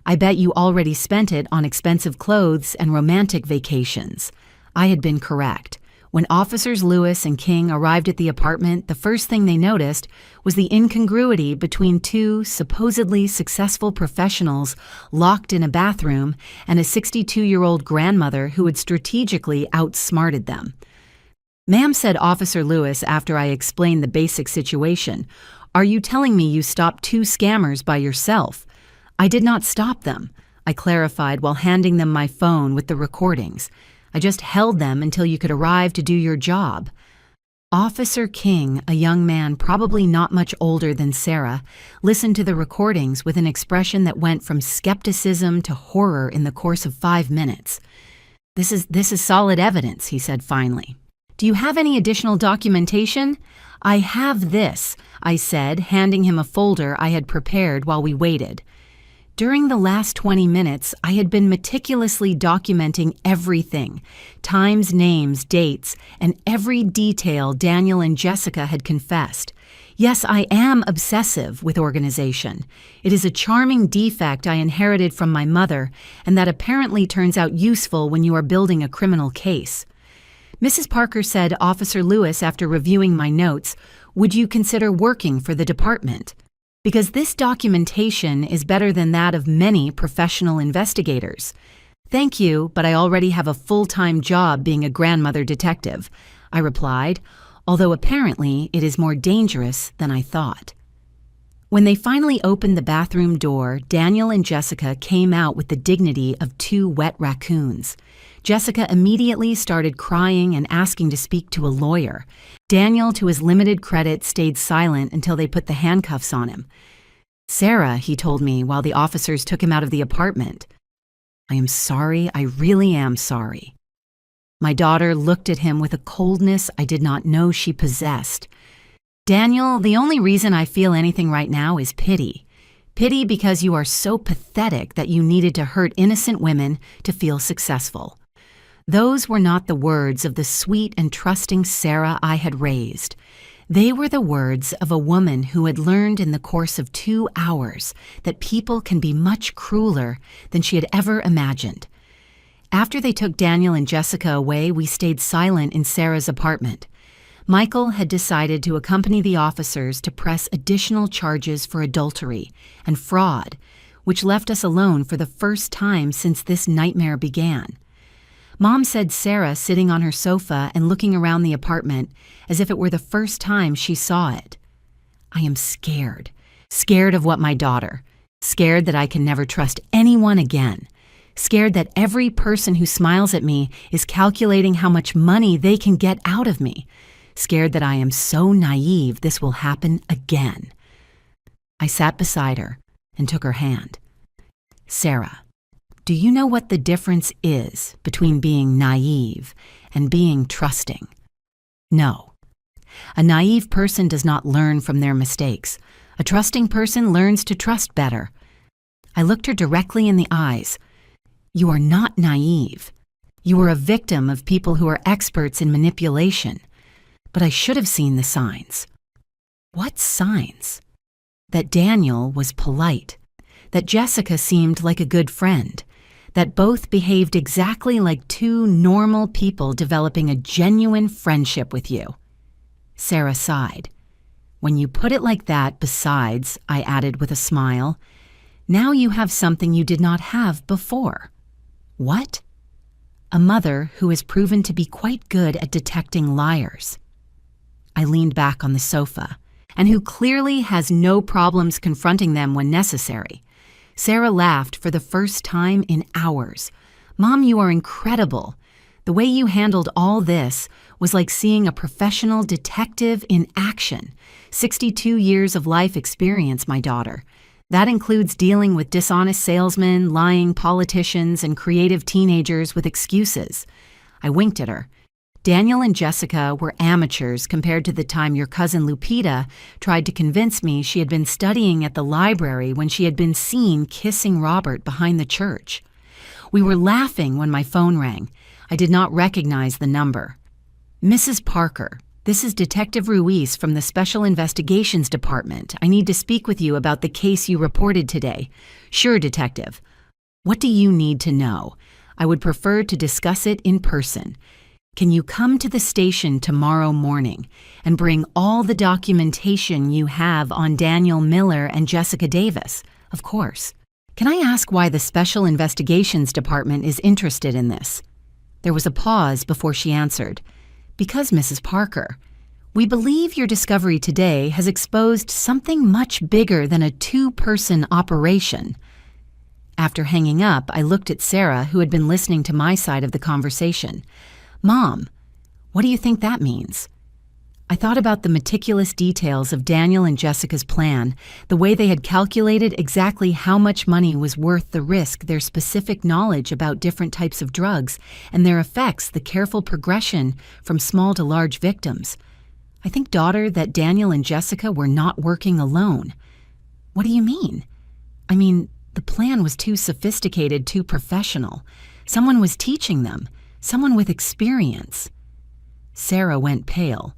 I bet you already spent it on expensive clothes and romantic vacations. I had been correct. When officers Lewis and King arrived at the apartment, the first thing they noticed was the incongruity between 2 supposedly successful professionals locked in a bathroom and a 62-year-old grandmother who had strategically outsmarted them. Ma'am, said Officer Lewis after I explained the basic situation, are you telling me you stopped 2 scammers by yourself? I did not stop them, I clarified while handing them my phone with the recordings. I just held them until you could arrive to do your job. Officer King, a young man probably not much older than Sarah, listened to the recordings with an expression that went from skepticism to horror in the course of 5 minutes. This is solid evidence, he said finally. Do you have any additional documentation? I have this, I said, handing him a folder I had prepared while we waited. During the last 20 minutes, I had been meticulously documenting everything, times, names, dates, and every detail Daniel and Jessica had confessed. Yes, I am obsessive with organization. It is a charming defect I inherited from my mother, and that apparently turns out useful when you are building a criminal case. Mrs. Parker said, Officer Lewis, after reviewing my notes, would you consider working for the department? Because this documentation is better than that of many professional investigators. Thank you, but I already have a full-time job being a grandmother detective, I replied, although apparently it is more dangerous than I thought. When they finally opened the bathroom door, Daniel and Jessica came out with the dignity of two wet raccoons. Jessica immediately started crying and asking to speak to a lawyer. Daniel, to his limited credit, stayed silent until they put the handcuffs on him. Sarah, he told me while the officers took him out of the apartment. I am sorry, I really am sorry. My daughter looked at him with a coldness I did not know she possessed. Daniel, the only reason I feel anything right now is pity. Pity because you are so pathetic that you needed to hurt innocent women to feel successful. Those were not the words of the sweet and trusting Sarah I had raised. They were the words of a woman who had learned in the course of 2 hours that people can be much crueler than she had ever imagined. After they took Daniel and Jessica away, we stayed silent in Sarah's apartment. Michael had decided to accompany the officers to press additional charges for adultery and fraud, which left us alone for the first time since this nightmare began. Mom said Sarah sitting on her sofa and looking around the apartment as if it were the first time she saw it. I am scared. Scared of what my daughter. Scared that I can never trust anyone again. Scared that every person who smiles at me is calculating how much money they can get out of me. Scared that I am so naive this will happen again. I sat beside her and took her hand. Sarah, do you know what the difference is between being naive and being trusting? No. A naive person does not learn from their mistakes. A trusting person learns to trust better. I looked her directly in the eyes. You are not naive. You are a victim of people who are experts in manipulation. But I should have seen the signs. What signs? That Daniel was polite. That Jessica seemed like a good friend. That both behaved exactly like two normal people developing a genuine friendship with you. Sarah sighed. When you put it like that, besides, I added with a smile, now you have something you did not have before. What? A mother who has proven to be quite good at detecting liars. I leaned back on the sofa, and who clearly has no problems confronting them when necessary. Sarah laughed for the first time in hours. Mom, you are incredible. The way you handled all this was like seeing a professional detective in action. 62 years of life experience, my daughter. That includes dealing with dishonest salesmen, lying politicians, and creative teenagers with excuses. I winked at her. Daniel and Jessica were amateurs compared to the time your cousin Lupita tried to convince me she had been studying at the library when she had been seen kissing Robert behind the church. We were laughing when my phone rang. I did not recognize the number. Mrs. Parker, this is Detective Ruiz from the Special Investigations Department. I need to speak with you about the case you reported today. Sure, Detective. What do you need to know? I would prefer to discuss it in person. Can you come to the station tomorrow morning and bring all the documentation you have on Daniel Miller and Jessica Davis? Of course. Can I ask why the Special Investigations Department is interested in this? There was a pause before she answered. Because, Mrs. Parker, we believe your discovery today has exposed something much bigger than a two-person operation. After hanging up, I looked at Sarah, who had been listening to my side of the conversation. Mom, what do you think that means? I thought about the meticulous details of Daniel and Jessica's plan, the way they had calculated exactly how much money was worth the risk, their specific knowledge about different types of drugs, and their effects, the careful progression from small to large victims. I think, daughter, that Daniel and Jessica were not working alone. What do you mean? I mean, the plan was too sophisticated, too professional. Someone was teaching them, someone with experience. Sarah went pale.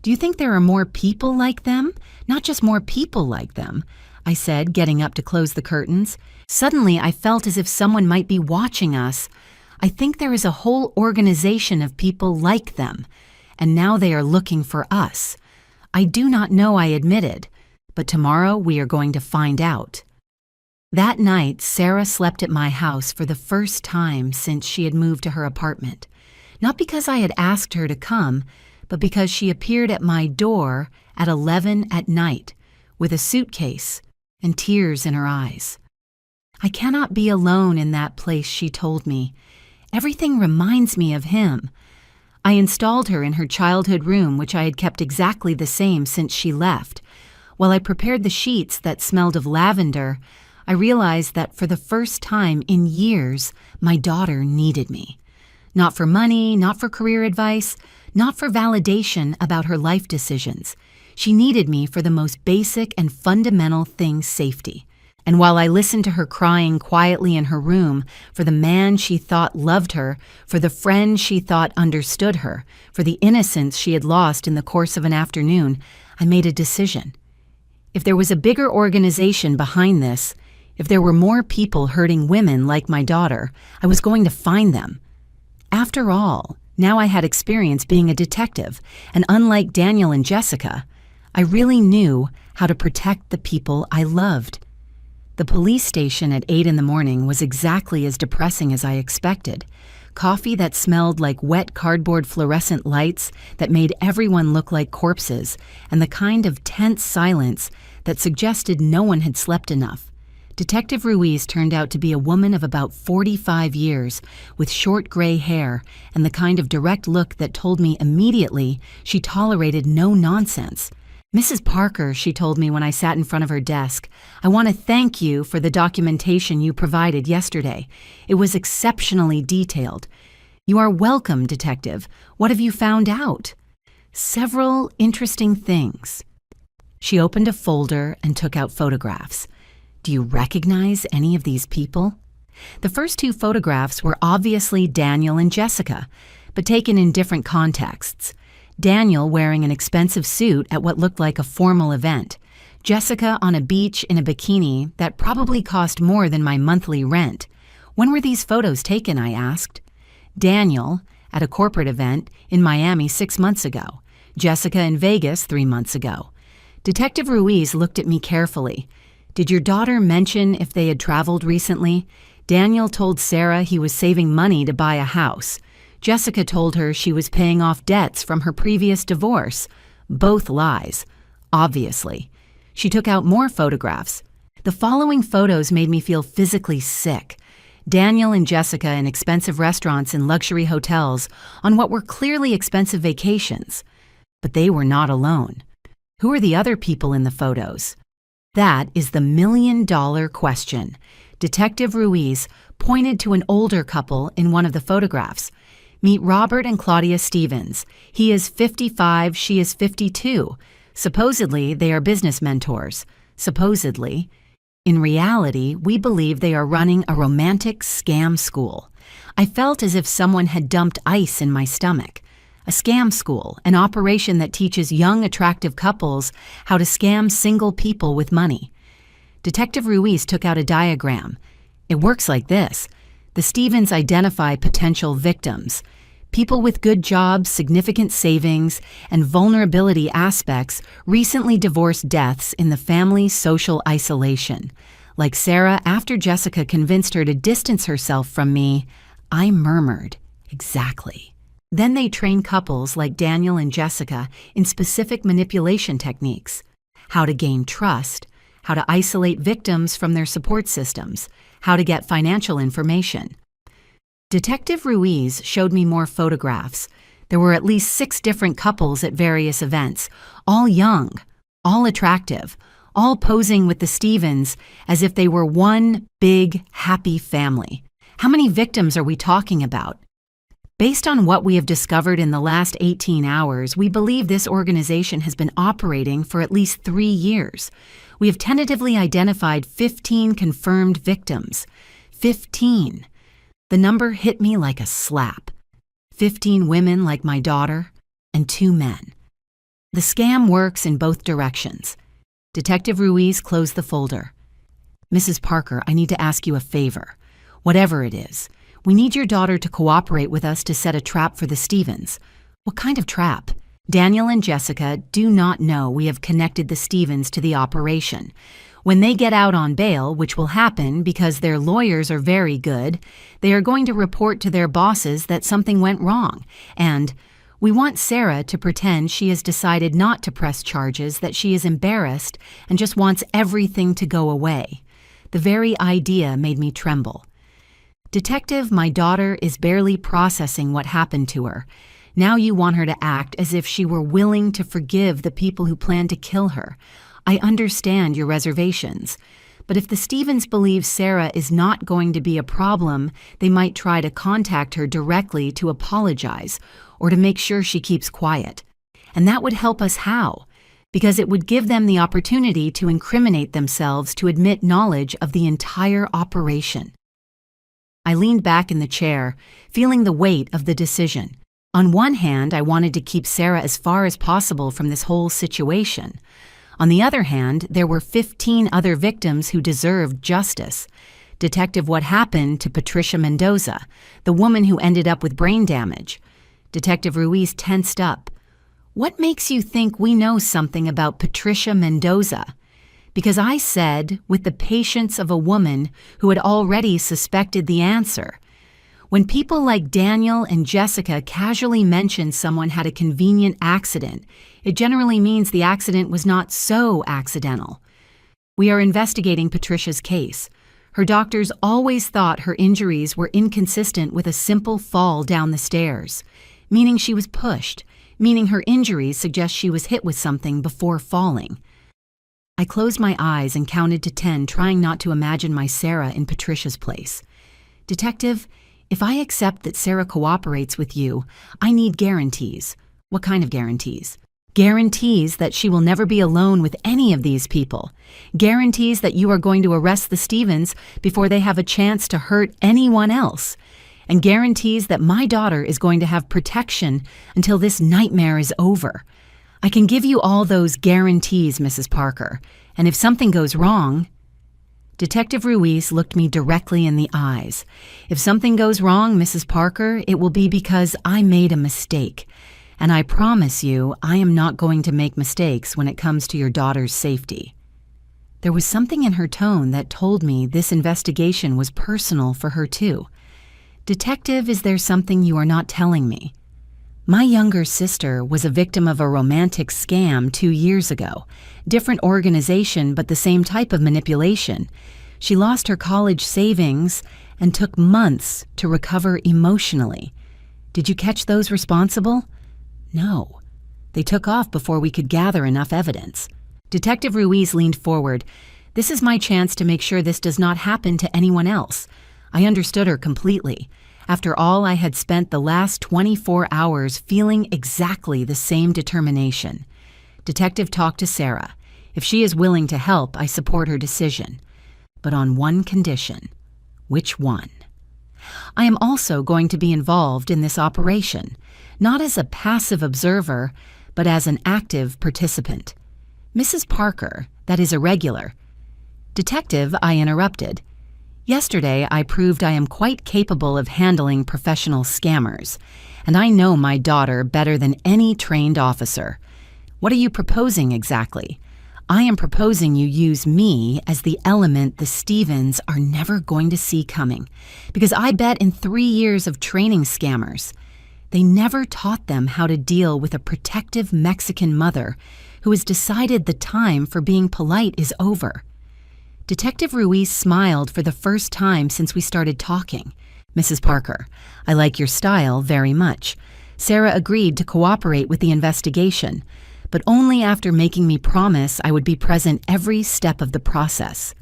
Do you think there are more people like them? Not just more people like them, I said, getting up to close the curtains. Suddenly, I felt as if someone might be watching us. I think there is a whole organization of people like them, and now they are looking for us. I do not know, I admitted, but tomorrow we are going to find out. That night, Sarah slept at my house for the first time since she had moved to her apartment. Not because I had asked her to come, but because she appeared at my door at 11 at night with a suitcase and tears in her eyes. I cannot be alone in that place, she told me. Everything reminds me of him. I installed her in her childhood room, which I had kept exactly the same since she left. While I prepared the sheets that smelled of lavender, I realized that for the first time in years, my daughter needed me. Not for money, not for career advice, not for validation about her life decisions. She needed me for the most basic and fundamental thing, safety. And while I listened to her crying quietly in her room for the man she thought loved her, for the friend she thought understood her, for the innocence she had lost in the course of an afternoon, I made a decision. If there was a bigger organization behind this, if there were more people hurting women like my daughter, I was going to find them. After all, now I had experience being a detective, and unlike Daniel and Jessica, I really knew how to protect the people I loved. The police station at 8 in the morning was exactly as depressing as I expected. Coffee that smelled like wet cardboard fluorescent lights that made everyone look like corpses, and the kind of tense silence that suggested no one had slept enough. Detective Ruiz turned out to be a woman of about 45 years, with short gray hair and the kind of direct look that told me immediately she tolerated no nonsense. Mrs. Parker, she told me when I sat in front of her desk, I want to thank you for the documentation you provided yesterday. It was exceptionally detailed. You are welcome, Detective. What have you found out? Several interesting things. She opened a folder and took out photographs. Do you recognize any of these people? The first two photographs were obviously Daniel and Jessica, but taken in different contexts. Daniel wearing an expensive suit at what looked like a formal event. Jessica on a beach in a bikini that probably cost more than my monthly rent. When were these photos taken, I asked. Daniel at a corporate event in Miami 6 months ago. Jessica in Vegas 3 months ago. Detective Ruiz looked at me carefully. Did your daughter mention if they had traveled recently? Daniel told Sarah he was saving money to buy a house. Jessica told her she was paying off debts from her previous divorce. Both lies, obviously. She took out more photographs. The following photos made me feel physically sick. Daniel and Jessica in expensive restaurants and luxury hotels on what were clearly expensive vacations. But they were not alone. Who are the other people in the photos? That is the million-dollar question. Detective Ruiz pointed to an older couple in one of the photographs. Meet Robert and Claudia Stevens. He is 55, she is 52. Supposedly, they are business mentors. Supposedly. In reality, we believe they are running a romantic scam school. I felt as if someone had dumped ice in my stomach. A scam school, an operation that teaches young, attractive couples how to scam single people with money. Detective Ruiz took out a diagram. It works like this. The Stevens identify potential victims. People with good jobs, significant savings, and vulnerability aspects recently divorced deaths in the family's social isolation. Like Sarah, after Jessica convinced her to distance herself from me, I murmured, exactly. Then they train couples like Daniel and Jessica in specific manipulation techniques. How to gain trust, how to isolate victims from their support systems, how to get financial information. Detective Ruiz showed me more photographs. There were at least 6 different couples at various events, all young, all attractive, all posing with the Stevens as if they were one big, happy family. How many victims are we talking about? Based on what we have discovered in the last 18 hours, we believe this organization has been operating for at least 3 years. We have tentatively identified 15 confirmed victims. 15. The number hit me like a slap. 15 women like my daughter, and 2 men. The scam works in both directions. Detective Ruiz closed the folder. Mrs. Parker, I need to ask you a favor. Whatever it is, we need your daughter to cooperate with us to set a trap for the Stevens. What kind of trap? Daniel and Jessica do not know we have connected the Stevens to the operation. When they get out on bail, which will happen because their lawyers are very good, they are going to report to their bosses that something went wrong, and we want Sarah to pretend she has decided not to press charges, that she is embarrassed and just wants everything to go away. The very idea made me tremble. Detective, my daughter is barely processing what happened to her. Now you want her to act as if she were willing to forgive the people who planned to kill her. I understand your reservations, but if the Stevens believe Sarah is not going to be a problem, they might try to contact her directly to apologize or to make sure she keeps quiet. And that would help us how? Because it would give them the opportunity to incriminate themselves to admit knowledge of the entire operation. I leaned back in the chair, feeling the weight of the decision. On one hand, I wanted to keep Sarah as far as possible from this whole situation. On the other hand, there were 15 other victims who deserved justice. Detective, what happened to Patricia Mendoza, the woman who ended up with brain damage? Detective Ruiz tensed up. What makes you think we know something about Patricia Mendoza? Because I said, with the patience of a woman who had already suspected the answer. When people like Daniel and Jessica casually mention someone had a convenient accident, it generally means the accident was not so accidental. We are investigating Patricia's case. Her doctors always thought her injuries were inconsistent with a simple fall down the stairs, meaning she was pushed, meaning her injuries suggest she was hit with something before falling. I closed my eyes and counted to 10, trying not to imagine my Sarah in Patricia's place. Detective, if I accept that Sarah cooperates with you, I need guarantees. What kind of guarantees? Guarantees that she will never be alone with any of these people. Guarantees that you are going to arrest the Stevens before they have a chance to hurt anyone else. And guarantees that my daughter is going to have protection until this nightmare is over. I can give you all those guarantees, Mrs. Parker. And if something goes wrong... Detective Ruiz looked me directly in the eyes. If something goes wrong, Mrs. Parker, it will be because I made a mistake. And I promise you, I am not going to make mistakes when it comes to your daughter's safety. There was something in her tone that told me this investigation was personal for her too. Detective, is there something you are not telling me? My younger sister was a victim of a romantic scam 2 years ago. Different organization, but the same type of manipulation. She lost her college savings and took months to recover emotionally. Did you catch those responsible? No. They took off before we could gather enough evidence. Detective Ruiz leaned forward. This is my chance to make sure this does not happen to anyone else. I understood her completely. After all, I had spent the last 24 hours feeling exactly the same determination. Detective talked to Sarah. If she is willing to help, I support her decision. But on one condition. Which one? I am also going to be involved in this operation, not as a passive observer, but as an active participant. Mrs. Parker, that is irregular. Detective, I interrupted. Yesterday, I proved I am quite capable of handling professional scammers, and I know my daughter better than any trained officer. What are you proposing exactly? I am proposing you use me as the element the Stevens are never going to see coming, because I bet in 3 years of training scammers, they never taught them how to deal with a protective Mexican mother who has decided the time for being polite is over. Detective Ruiz smiled for the first time since we started talking. Mrs. Parker, I like your style very much. Sarah agreed to cooperate with the investigation, but only after making me promise I would be present every step of the process.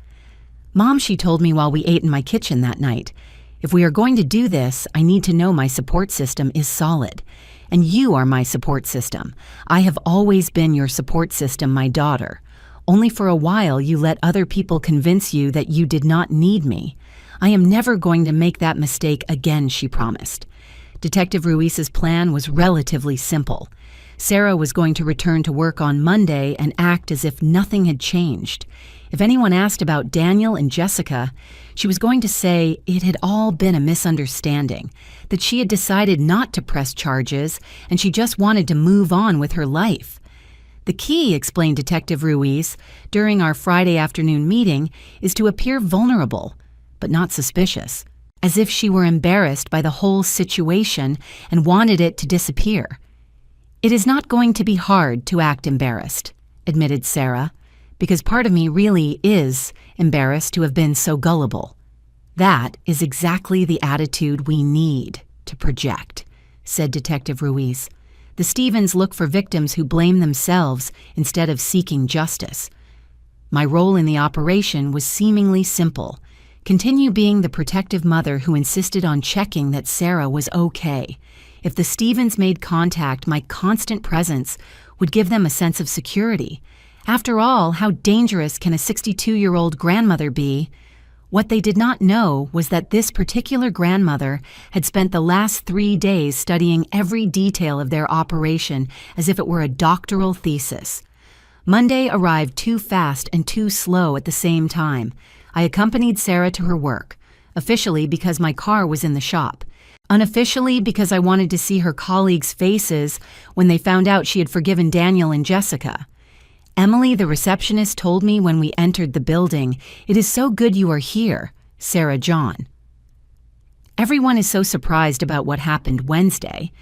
Mom, she told me while we ate in my kitchen that night, if we are going to do this, I need to know my support system is solid. And you are my support system. I have always been your support system, my daughter. Only for a while you let other people convince you that you did not need me. I am never going to make that mistake again, she promised. Detective Ruiz's plan was relatively simple. Sarah was going to return to work on Monday and act as if nothing had changed. If anyone asked about Daniel and Jessica, she was going to say it had all been a misunderstanding, that she had decided not to press charges and she just wanted to move on with her life. The key, explained Detective Ruiz, during our Friday afternoon meeting, is to appear vulnerable, but not suspicious, as if she were embarrassed by the whole situation and wanted it to disappear. It is not going to be hard to act embarrassed, admitted Sarah, because part of me really is embarrassed to have been so gullible. That is exactly the attitude we need to project, said Detective Ruiz. The Stevens look for victims who blame themselves instead of seeking justice. My role in the operation was seemingly simple. Continue being the protective mother who insisted on checking that Sarah was okay. If the Stevens made contact, my constant presence would give them a sense of security. After all, how dangerous can a 62-year-old grandmother be? What they did not know was that this particular grandmother had spent the last 3 days studying every detail of their operation as if it were a doctoral thesis. Monday arrived too fast and too slow at the same time. I accompanied Sarah to her work, officially because my car was in the shop, unofficially because I wanted to see her colleagues' faces when they found out she had forgiven Daniel and Jessica. Emily, the receptionist, told me when we entered the building, "It is so good you are here, Sarah John." Everyone is so surprised about what happened Wednesday.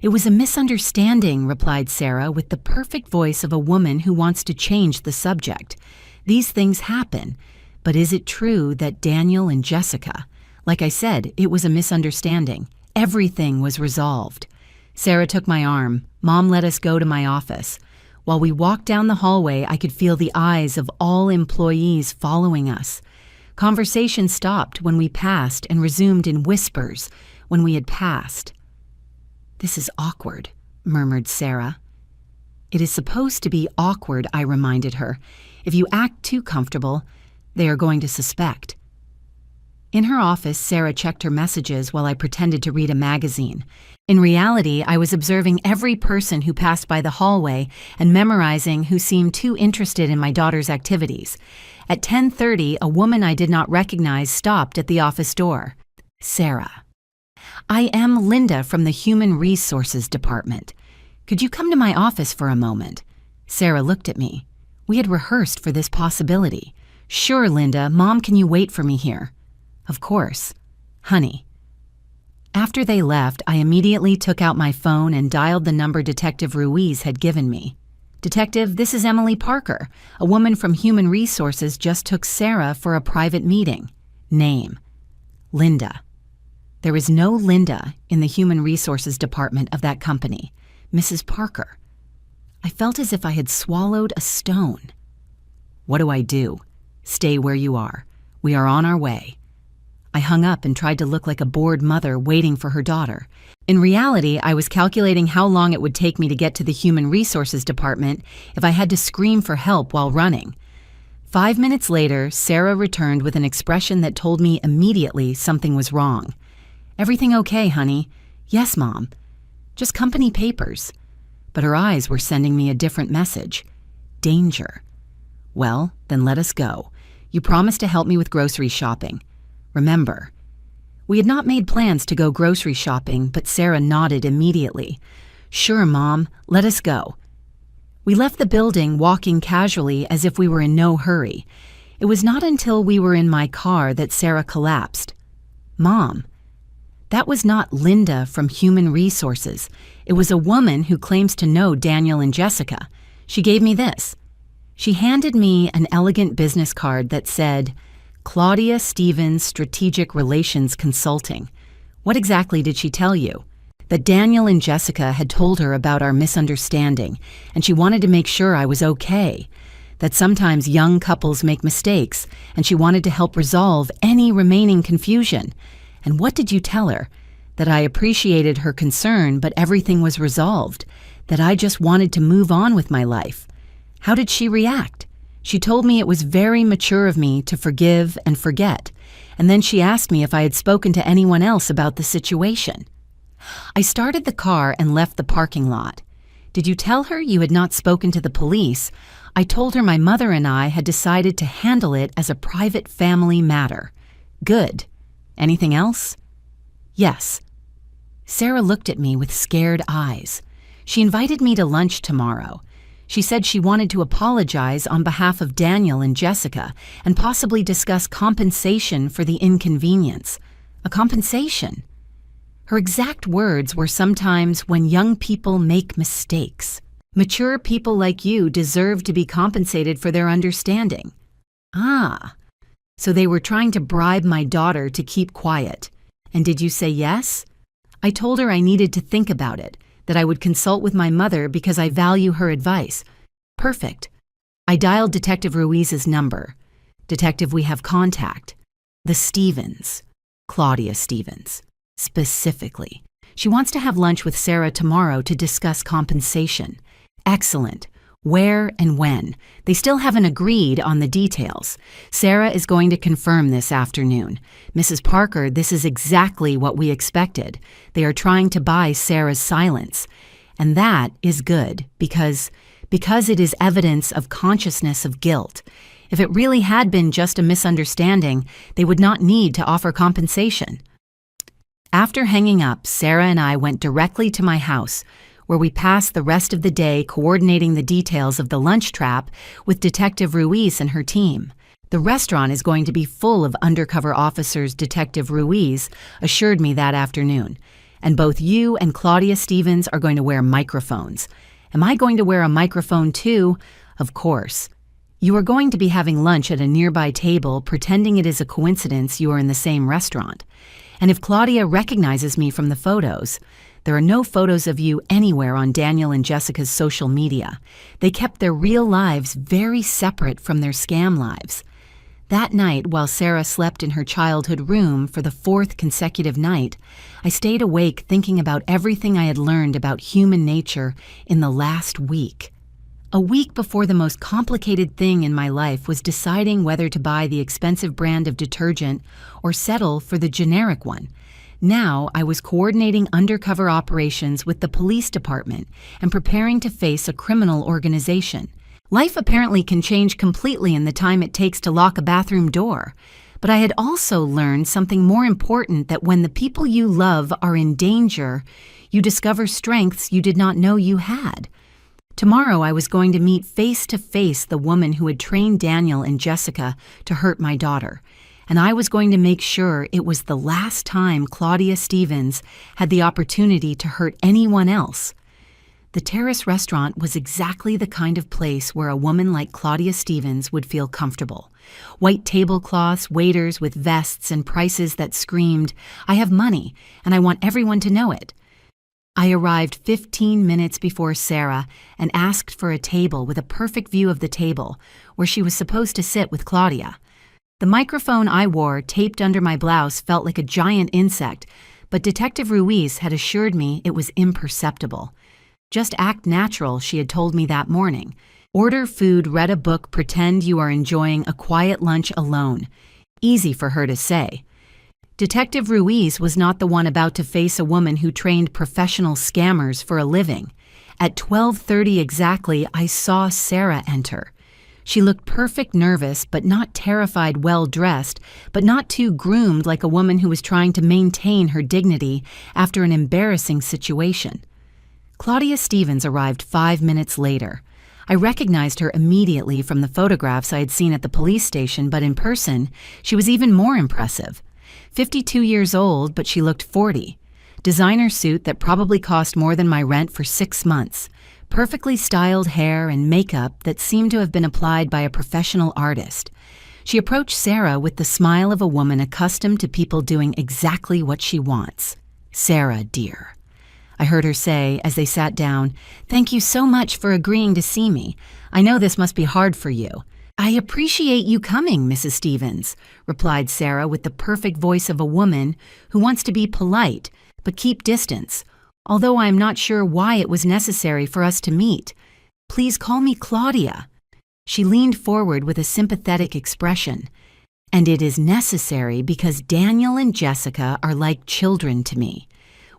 "It was a misunderstanding," replied Sarah with the perfect voice of a woman who wants to change the subject. "These things happen, but is it true that Daniel and Jessica?" Like I said, it was a misunderstanding. Everything was resolved. Sarah took my arm. Mom let us go to my office. While we walked down the hallway, I could feel the eyes of all employees following us. Conversation stopped when we passed and resumed in whispers when we had passed. "This is awkward," murmured Sarah. "It is supposed to be awkward," I reminded her. "If you act too comfortable, they are going to suspect." In her office, Sarah checked her messages while I pretended to read a magazine. In reality, I was observing every person who passed by the hallway and memorizing who seemed too interested in my daughter's activities. At 10:30, a woman I did not recognize stopped at the office door. "Sarah, I am Linda from the Human Resources Department. Could you come to my office for a moment?" Sarah looked at me. We had rehearsed for this possibility. "Sure, Linda. Mom, can you wait for me here?" "Of course. Honey." After they left, I immediately took out my phone and dialed the number Detective Ruiz had given me. "Detective, this is Emily Parker. A woman from Human Resources just took Sarah for a private meeting. Name: Linda." There is no Linda in the Human Resources Department of that company. Mrs. Parker. I felt as if I had swallowed a stone. "What do I do?" "Stay where you are. We are on our way." I hung up and tried to look like a bored mother waiting for her daughter. In reality, I was calculating how long it would take me to get to the Human Resources Department if I had to scream for help while running. 5 minutes later, Sarah returned with an expression that told me immediately something was wrong. "Everything okay, honey?" "Yes, Mom. Just company papers." But her eyes were sending me a different message. Danger. "Well, then let us go. You promised to help me with grocery shopping. Remember." We had not made plans to go grocery shopping, but Sarah nodded immediately. "Sure, Mom. Let us go." We left the building, walking casually as if we were in no hurry. It was not until we were in my car that Sarah collapsed. "Mom, that was not Linda from Human Resources. It was a woman who claims to know Daniel and Jessica. She gave me this." She handed me an elegant business card that said, "Claudia Stevens Strategic Relations Consulting." "What exactly did she tell you?" that Daniel and Jessica had told her about our misunderstanding, and she wanted to make sure I was okay. That sometimes young couples make mistakes, and she wanted to help resolve any remaining confusion. And what did you tell her? That I appreciated her concern, but everything was resolved. That I just wanted to move on with my life. How did she react? She told me it was very mature of me to forgive and forget. And then she asked me if I had spoken to anyone else about the situation. I started the car and left the parking lot. Did you tell her you had not spoken to the police? I told her my mother and I had decided to handle it as a private family matter. Good. Anything else? Yes. Sarah looked at me with scared eyes. She invited me to lunch tomorrow. She said she wanted to apologize on behalf of Daniel and Jessica and possibly discuss compensation for the inconvenience. A compensation? Her exact words were sometimes when young people make mistakes. Mature people like you deserve to be compensated for their understanding. Ah, so they were trying to bribe my daughter to keep quiet. And did you say yes? I told her I needed to think about it, that I would consult with my mother because I value her advice. Perfect. I dialed Detective Ruiz's number. Detective, we have contact. The Stevens. Claudia Stevens. Specifically. She wants to have lunch with Sarah tomorrow to discuss compensation. Excellent. Where and when? They still haven't agreed on the details. Sarah is going to confirm this afternoon. Mrs. Parker, this is exactly what we expected. They are trying to buy Sarah's silence. And that is good because it is evidence of consciousness of guilt. If it really had been just a misunderstanding, they would not need to offer compensation. After hanging up, Sarah and I went directly to my house, where we passed the rest of the day coordinating the details of the lunch trap with Detective Ruiz and her team. The restaurant is going to be full of undercover officers, Detective Ruiz assured me that afternoon. And both you and Claudia Stevens are going to wear microphones. Am I going to wear a microphone too? Of course. You are going to be having lunch at a nearby table, pretending it is a coincidence you are in the same restaurant. And if Claudia recognizes me from the photos, there are no photos of you anywhere on Daniel and Jessica's social media. They kept their real lives very separate from their scam lives. That night, while Sarah slept in her childhood room for the 4th consecutive night, I stayed awake thinking about everything I had learned about human nature in the last week. A week before the most complicated thing in my life was deciding whether to buy the expensive brand of detergent or settle for the generic one. Now I was coordinating undercover operations with the police department and preparing to face a criminal organization. Life apparently can change completely in the time it takes to lock a bathroom door. But I had also learned something more important, that when the people you love are in danger, you discover strengths you did not know you had. Tomorrow I was going to meet face to face the woman who had trained Daniel and Jessica to hurt my daughter. And I was going to make sure it was the last time Claudia Stevens had the opportunity to hurt anyone else. The Terrace restaurant was exactly the kind of place where a woman like Claudia Stevens would feel comfortable. White tablecloths, waiters with vests, and prices that screamed, "I have money, and I want everyone to know it." I arrived 15 minutes before Sarah and asked for a table with a perfect view of the table, where she was supposed to sit with Claudia. The microphone I wore, taped under my blouse, felt like a giant insect, but Detective Ruiz had assured me it was imperceptible. Just act natural, she had told me that morning. Order food, read a book, pretend you are enjoying a quiet lunch alone. Easy for her to say. Detective Ruiz was not the one about to face a woman who trained professional scammers for a living. At 12:30 exactly, I saw Sarah enter. She looked perfect, nervous, but not terrified, well-dressed, but not too groomed like a woman who was trying to maintain her dignity after an embarrassing situation. Claudia Stevens arrived 5 minutes later. I recognized her immediately from the photographs I had seen at the police station, but in person, she was even more impressive. 52 years old, but she looked 40. Designer suit that probably cost more than my rent for 6 months. Perfectly styled hair and makeup that seemed to have been applied by a professional artist. She approached Sarah with the smile of a woman accustomed to people doing exactly what she wants. "Sarah, dear." I heard her say as they sat down. "Thank you so much for agreeing to see me. I know this must be hard for you." "I appreciate you coming, Mrs. Stevens," replied Sarah with the perfect voice of a woman who wants to be polite but keep distance, although I am not sure why it was necessary for us to meet. "Please call me Claudia." She leaned forward with a sympathetic expression. "And it is necessary because Daniel and Jessica are like children to me.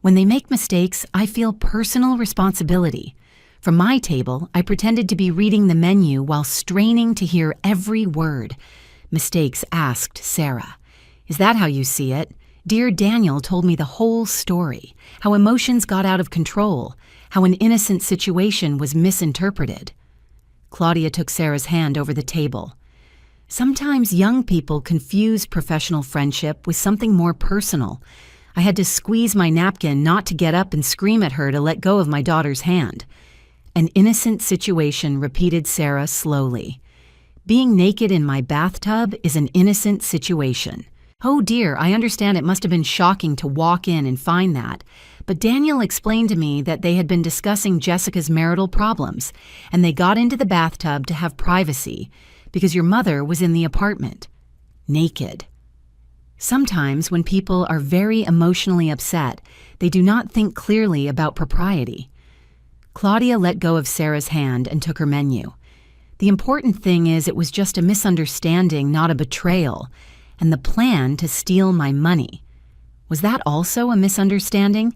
When they make mistakes, I feel personal responsibility. From my table, I pretended to be reading the menu while straining to hear every word." Mistakes asked Sarah. "Is that how you see it? Dear Daniel told me the whole story, how emotions got out of control, how an innocent situation was misinterpreted." Claudia took Sarah's hand over the table. "Sometimes young people confuse professional friendship with something more personal. I had to squeeze my napkin not to get up and scream at her to let go of my daughter's hand." "An innocent situation," repeated Sarah slowly. "Being naked in my bathtub is an innocent situation. Oh dear, I understand it must have been shocking to walk in and find that, but Daniel explained to me that they had been discussing Jessica's marital problems, and they got into the bathtub to have privacy, because your mother was in the apartment. Naked. Sometimes when people are very emotionally upset, they do not think clearly about propriety." Claudia let go of Sarah's hand and took her menu. "The important thing is it was just a misunderstanding, not a betrayal, and the plan to steal my money. Was that also a misunderstanding?"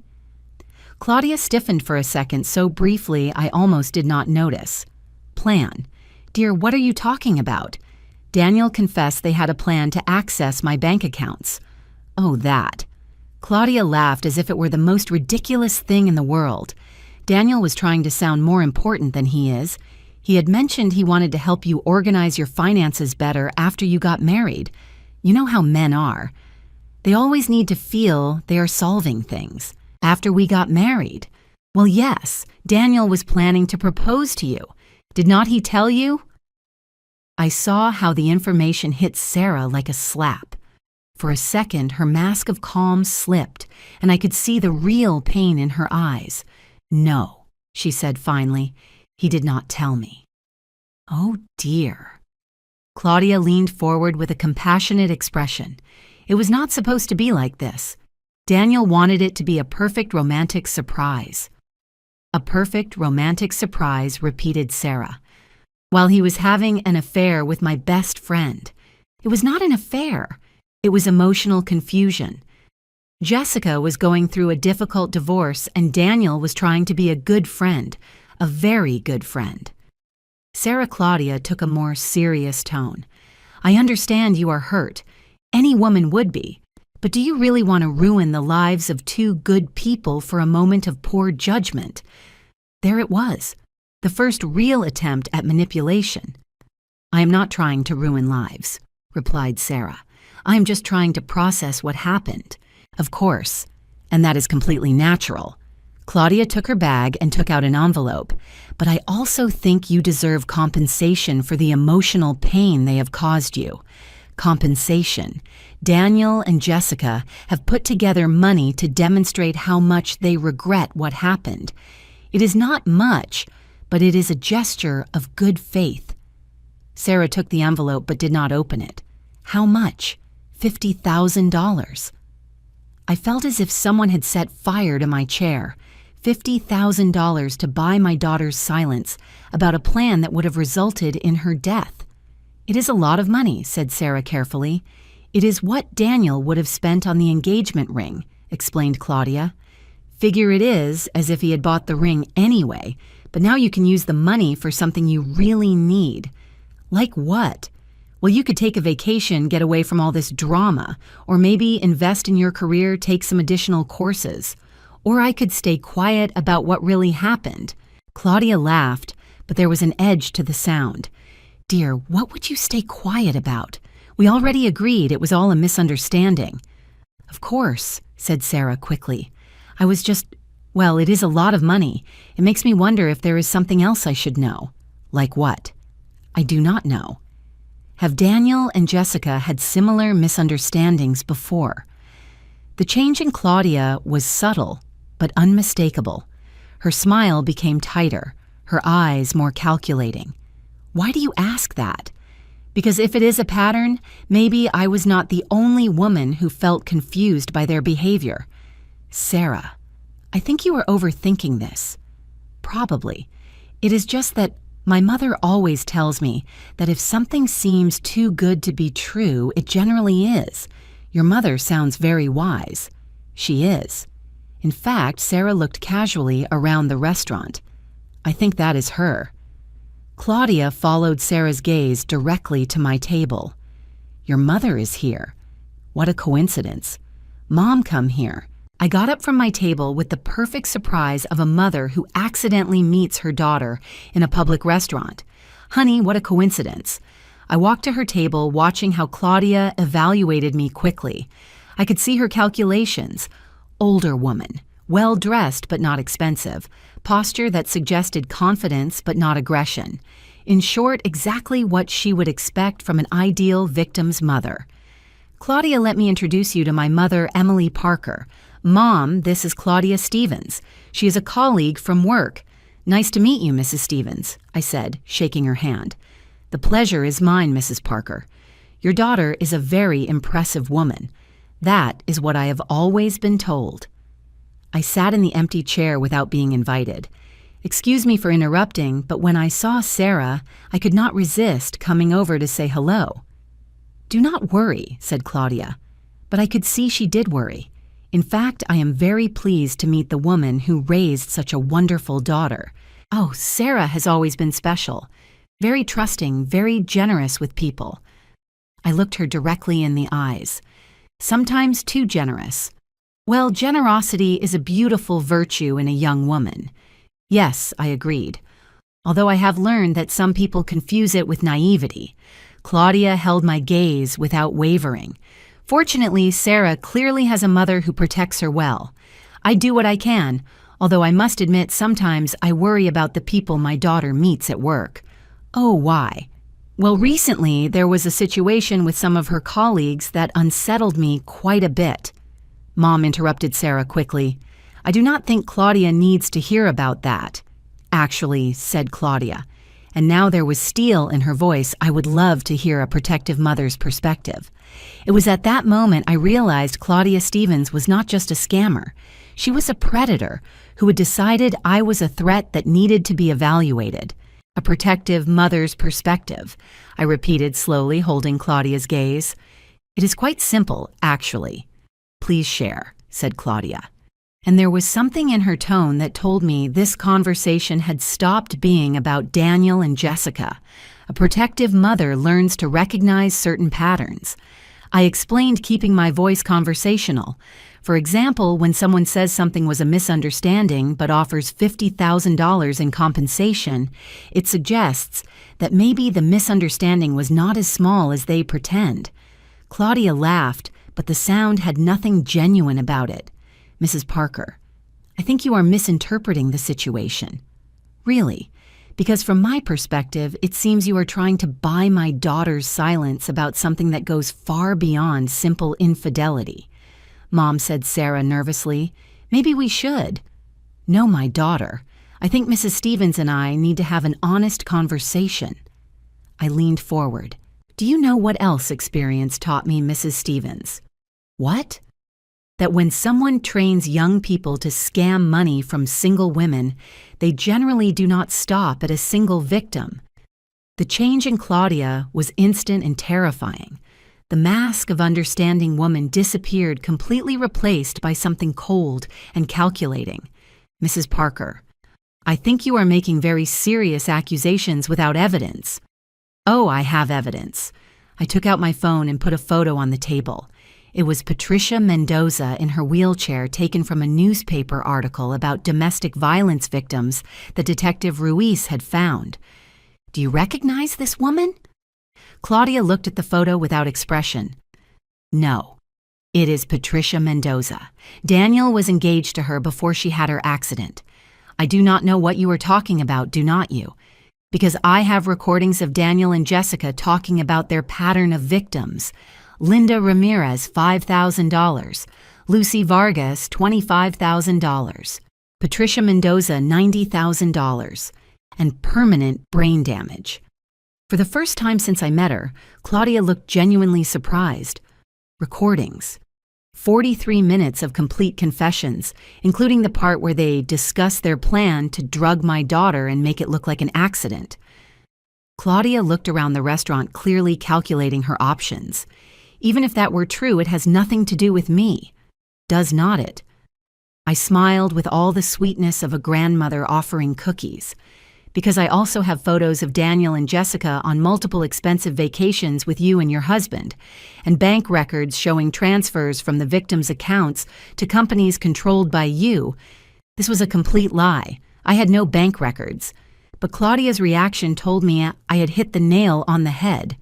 Claudia stiffened for a second so briefly I almost did not notice. "Plan? Dear, what are you talking about?" Daniel confessed they had a plan to access my bank accounts. "Oh, that." Claudia laughed as if it were the most ridiculous thing in the world. Daniel was trying to sound more important than he is. He had mentioned he wanted to help you organize your finances better after you got married. You know how men are. They always need to feel they are solving things. After we got married. Well, yes, Daniel was planning to propose to you. Did not he tell you? I saw how the information hit Sarah like a slap. For a second, her mask of calm slipped, and I could see the real pain in her eyes. "No," she said finally, "he did not tell me." Oh dear. Claudia leaned forward with a compassionate expression. It was not supposed to be like this. Daniel wanted it to be a perfect romantic surprise. "A perfect romantic surprise," repeated Sarah. "While he was having an affair with my best friend. It was not an affair. It was emotional confusion. Jessica was going through a difficult divorce and Daniel was trying to be a good friend, a very good friend." Sarah Claudia took a more serious tone. "I understand you are hurt. Any woman would be. But do you really want to ruin the lives of two good people for a moment of poor judgment?" There it was, the first real attempt at manipulation. "I am not trying to ruin lives," replied Sarah. "I am just trying to process what happened. Of course, and that is completely natural." Claudia took her bag and took out an envelope. "But I also think you deserve compensation for the emotional pain they have caused you. Compensation. Daniel and Jessica have put together money to demonstrate how much they regret what happened. It is not much, but it is a gesture of good faith." Sarah took the envelope but did not open it. "How much?" $50,000. I felt as if someone had set fire to my chair. $50,000 to buy my daughter's silence about a plan that would have resulted in her death. "It is a lot of money," said Sarah carefully. "It is what Daniel would have spent on the engagement ring," explained Claudia. "Figure it is as if he had bought the ring anyway, but now you can use the money for something you really need." "Like what?" "Well, you could take a vacation, get away from all this drama, or maybe invest in your career, take some additional courses. Or I could stay quiet about what really happened." Claudia laughed, but there was an edge to the sound. "Dear, what would you stay quiet about? We already agreed it was all a misunderstanding." "Of course," said Sarah quickly. "I was just, well, it is a lot of money. It makes me wonder if there is something else I should know." "Like what?" "I do not know." Have Daniel and Jessica had similar misunderstandings before? The change in Claudia was subtle, but unmistakable. Her smile became tighter, her eyes more calculating. Why do you ask that? Because if it is a pattern, maybe I was not the only woman who felt confused by their behavior. Sarah, I think you are overthinking this. Probably. It is just that my mother always tells me that if something seems too good to be true, it generally is. Your mother sounds very wise. She is. In fact, Sarah looked casually around the restaurant. I think that is her. Claudia followed Sarah's gaze directly to my table. Your mother is here. What a coincidence. Mom, come here. I got up from my table with the perfect surprise of a mother who accidentally meets her daughter in a public restaurant. Honey, what a coincidence. I walked to her table, watching how Claudia evaluated me quickly. I could see her calculations. Older woman, well-dressed but not expensive, posture that suggested confidence but not aggression. In short, exactly what she would expect from an ideal victim's mother. Claudia, let me introduce you to my mother, Emily Parker. Mom, this is Claudia Stevens. She is a colleague from work. Nice to meet you, Mrs. Stevens, I said, shaking her hand. The pleasure is mine, Mrs. Parker. Your daughter is a very impressive woman. That is what I have always been told. I sat in the empty chair without being invited. Excuse me for interrupting, but when I saw Sarah, I could not resist coming over to say hello. Do not worry, said Claudia. But I could see she did worry. In fact, I am very pleased to meet the woman who raised such a wonderful daughter. Oh, Sarah has always been special. Very trusting, very generous with people. I looked her directly in the eyes. Sometimes too generous. Well, generosity is a beautiful virtue in a young woman. Yes, I agreed. Although I have learned that some people confuse it with naivety. Claudia held my gaze without wavering. Fortunately, Sarah clearly has a mother who protects her well. I do what I can, although I must admit sometimes I worry about the people my daughter meets at work. Oh, why? Well, recently there was a situation with some of her colleagues that unsettled me quite a bit. Mom interrupted Sarah quickly. I do not think Claudia needs to hear about that. Actually, said Claudia, and now there was steel in her voice. I would love to hear a protective mother's perspective. It was at that moment I realized Claudia Stevens was not just a scammer. She was a predator who had decided I was a threat that needed to be evaluated. A protective mother's perspective, I repeated slowly, holding Claudia's gaze. It is quite simple, actually. Please share, said Claudia. And there was something in her tone that told me this conversation had stopped being about Daniel and Jessica. A protective mother learns to recognize certain patterns. I explained keeping my voice conversational. For example, when someone says something was a misunderstanding but offers $50,000 in compensation, it suggests that maybe the misunderstanding was not as small as they pretend. Claudia laughed, but the sound had nothing genuine about it. Mrs. Parker, I think you are misinterpreting the situation. Really, because from my perspective, it seems you are trying to buy my daughter's silence about something that goes far beyond simple infidelity. Mom, said Sarah nervously. Maybe we should. No, my daughter. I think Mrs. Stevens and I need to have an honest conversation. I leaned forward. Do you know what else experience taught me, Mrs. Stevens? What? That when someone trains young people to scam money from single women, they generally do not stop at a single victim. The change in Claudia was instant and terrifying. The mask of understanding woman disappeared, completely replaced by something cold and calculating. Mrs. Parker, I think you are making very serious accusations without evidence. Oh, I have evidence. I took out my phone and put a photo on the table. It was Patricia Mendoza in her wheelchair, taken from a newspaper article about domestic violence victims that Detective Ruiz had found. Do you recognize this woman? Claudia looked at the photo without expression. No, it is Patricia Mendoza. Daniel was engaged to her before she had her accident. I do not know what you are talking about, do not you? Because I have recordings of Daniel and Jessica talking about their pattern of victims. Linda Ramirez, $5,000. Lucy Vargas, $25,000. Patricia Mendoza, $90,000. And permanent brain damage. For the first time since I met her, Claudia looked genuinely surprised. Recordings. 43 minutes of complete confessions, including the part where they discuss their plan to drug my daughter and make it look like an accident. Claudia looked around the restaurant, clearly calculating her options. Even if that were true, it has nothing to do with me. Does not it? I smiled with all the sweetness of a grandmother offering cookies. Because I also have photos of Daniel and Jessica on multiple expensive vacations with you and your husband, and bank records showing transfers from the victims' accounts to companies controlled by you. This was a complete lie. I had no bank records. But Claudia's reaction told me I had hit the nail on the head.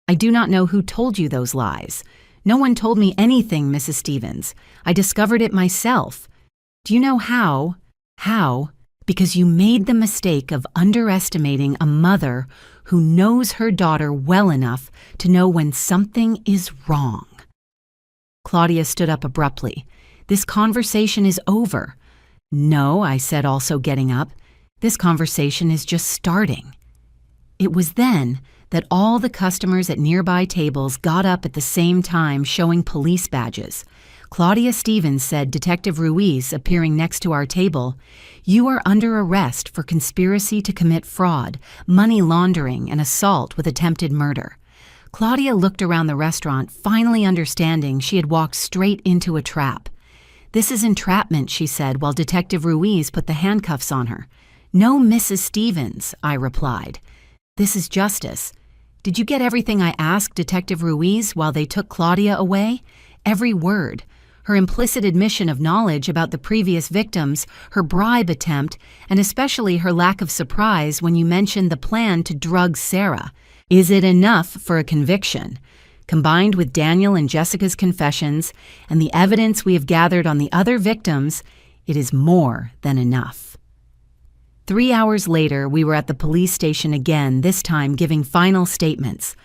I do not know who told you those lies. No one told me anything, Mrs. Stevens. I discovered it myself. Do you know how? How? Because you made the mistake of underestimating a mother who knows her daughter well enough to know when something is wrong. Claudia stood up abruptly. This conversation is over. No, I said, also getting up. This conversation is just starting. It was then that all the customers at nearby tables got up at the same time, showing police badges. Claudia Stevens said, Detective Ruiz, appearing next to our table, "You are under arrest for conspiracy to commit fraud, money laundering, and assault with attempted murder." Claudia looked around the restaurant, finally understanding she had walked straight into a trap. "This is entrapment," she said, while Detective Ruiz put the handcuffs on her. "No, Mrs. Stevens," I replied. "This is justice." "Did you get everything I asked, Detective Ruiz, while they took Claudia away?" "Every word. Her implicit admission of knowledge about the previous victims, her bribe attempt, and especially her lack of surprise when you mentioned the plan to drug Sarah. Is it enough for a conviction? Combined with Daniel and Jessica's confessions and the evidence we have gathered on the other victims, it is more than enough." 3 hours later, we were at the police station again, this time giving final statements.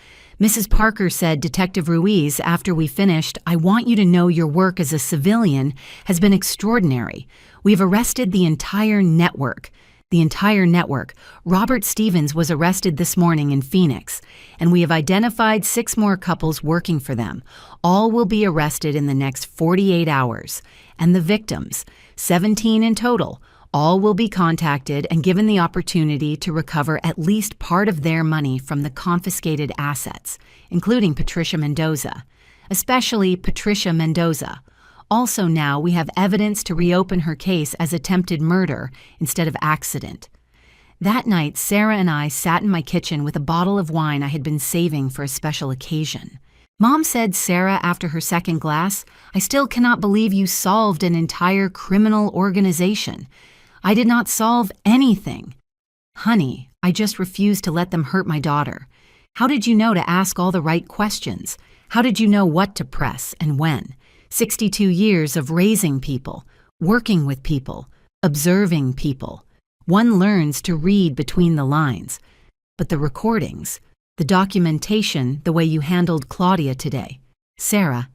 Mrs. Parker said, "Detective Ruiz, after we finished, I want you to know your work as a civilian has been extraordinary. We've arrested the entire network. The entire network. Robert Stevens was arrested this morning in Phoenix, and we have identified 6 more couples working for them. All will be arrested in the next 48 hours. And the victims, 17 in total, all will be contacted and given the opportunity to recover at least part of their money from the confiscated assets, including Patricia Mendoza, especially Patricia Mendoza. Also now we have evidence to reopen her case as attempted murder instead of accident." That night, Sarah and I sat in my kitchen with a bottle of wine I had been saving for a special occasion. "Mom," said Sarah after her second glass, "I still cannot believe you solved an entire criminal organization. I did not solve anything." "Honey, I just refused to let them hurt my daughter. How did you know to ask all the right questions? How did you know what to press and when? 62 years of raising people, working with people, observing people. One learns to read between the lines. But the recordings, the documentation, the way you handled Claudia today. Sarah,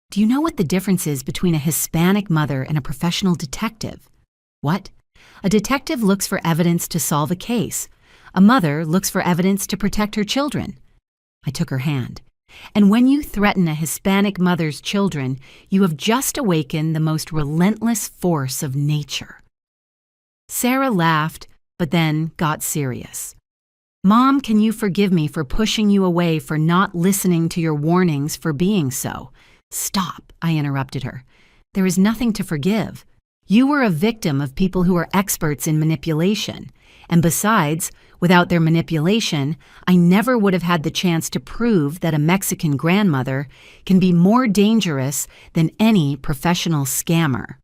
do you know what the difference is between a Hispanic mother and a professional detective?" "What?" "A detective looks for evidence to solve a case. A mother looks for evidence to protect her children." I took her hand. "And when you threaten a Hispanic mother's children, you have just awakened the most relentless force of nature." Sarah laughed, but then got serious. "Mom, can you forgive me for pushing you away, for not listening to your warnings, for being so?" "Stop," I interrupted her. "There is nothing to forgive. You were a victim of people who are experts in manipulation. And besides, without their manipulation, I never would have had the chance to prove that a Mexican grandmother can be more dangerous than any professional scammer.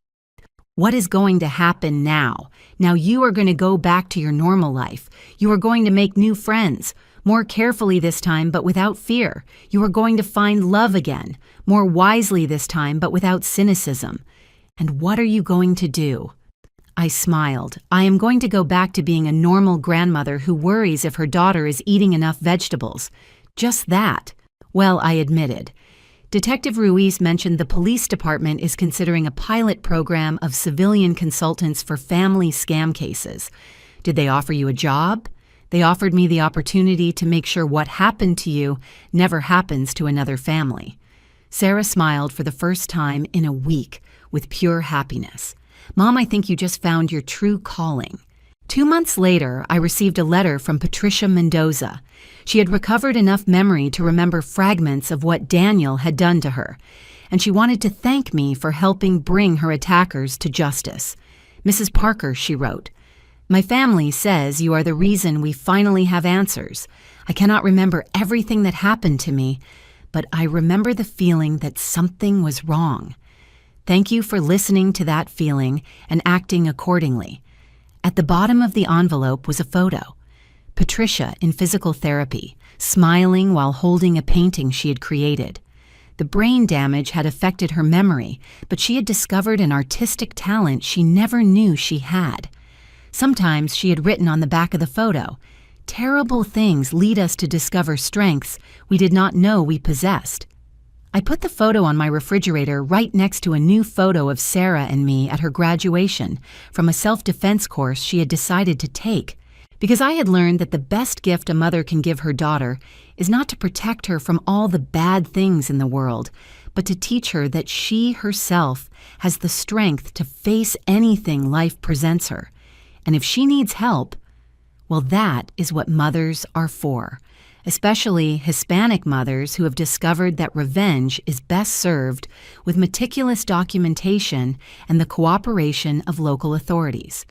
What is going to happen now? Now you are going to go back to your normal life. You are going to make new friends, more carefully this time, but without fear. You are going to find love again, more wisely this time, but without cynicism. And what are you going to do?" I smiled. "I am going to go back to being a normal grandmother who worries if her daughter is eating enough vegetables. Just that." "Well," I admitted. Detective Ruiz mentioned the police department is considering a pilot program of civilian consultants for family scam cases. Did they offer you a job? They offered me the opportunity to make sure what happened to you never happens to another family. Sarah smiled for the first time in a week with pure happiness. Mom, I think you just found your true calling. 2 months later, I received a letter from Patricia Mendoza. She had recovered enough memory to remember fragments of what Daniel had done to her, and she wanted to thank me for helping bring her attackers to justice. Mrs. Parker, she wrote, "My family says you are the reason we finally have answers. I cannot remember everything that happened to me, but I remember the feeling that something was wrong. Thank you for listening to that feeling and acting accordingly." At the bottom of the envelope was a photo. Patricia in physical therapy, smiling while holding a painting she had created. The brain damage had affected her memory, but she had discovered an artistic talent she never knew she had. Sometimes she had written on the back of the photo, "Terrible things lead us to discover strengths we did not know we possessed." I put the photo on my refrigerator right next to a new photo of Sarah and me at her graduation from a self-defense course she had decided to take, because I had learned that the best gift a mother can give her daughter is not to protect her from all the bad things in the world, but to teach her that she herself has the strength to face anything life presents her. And if she needs help, well, that is what mothers are for, especially Hispanic mothers who have discovered that revenge is best served with meticulous documentation and the cooperation of local authorities.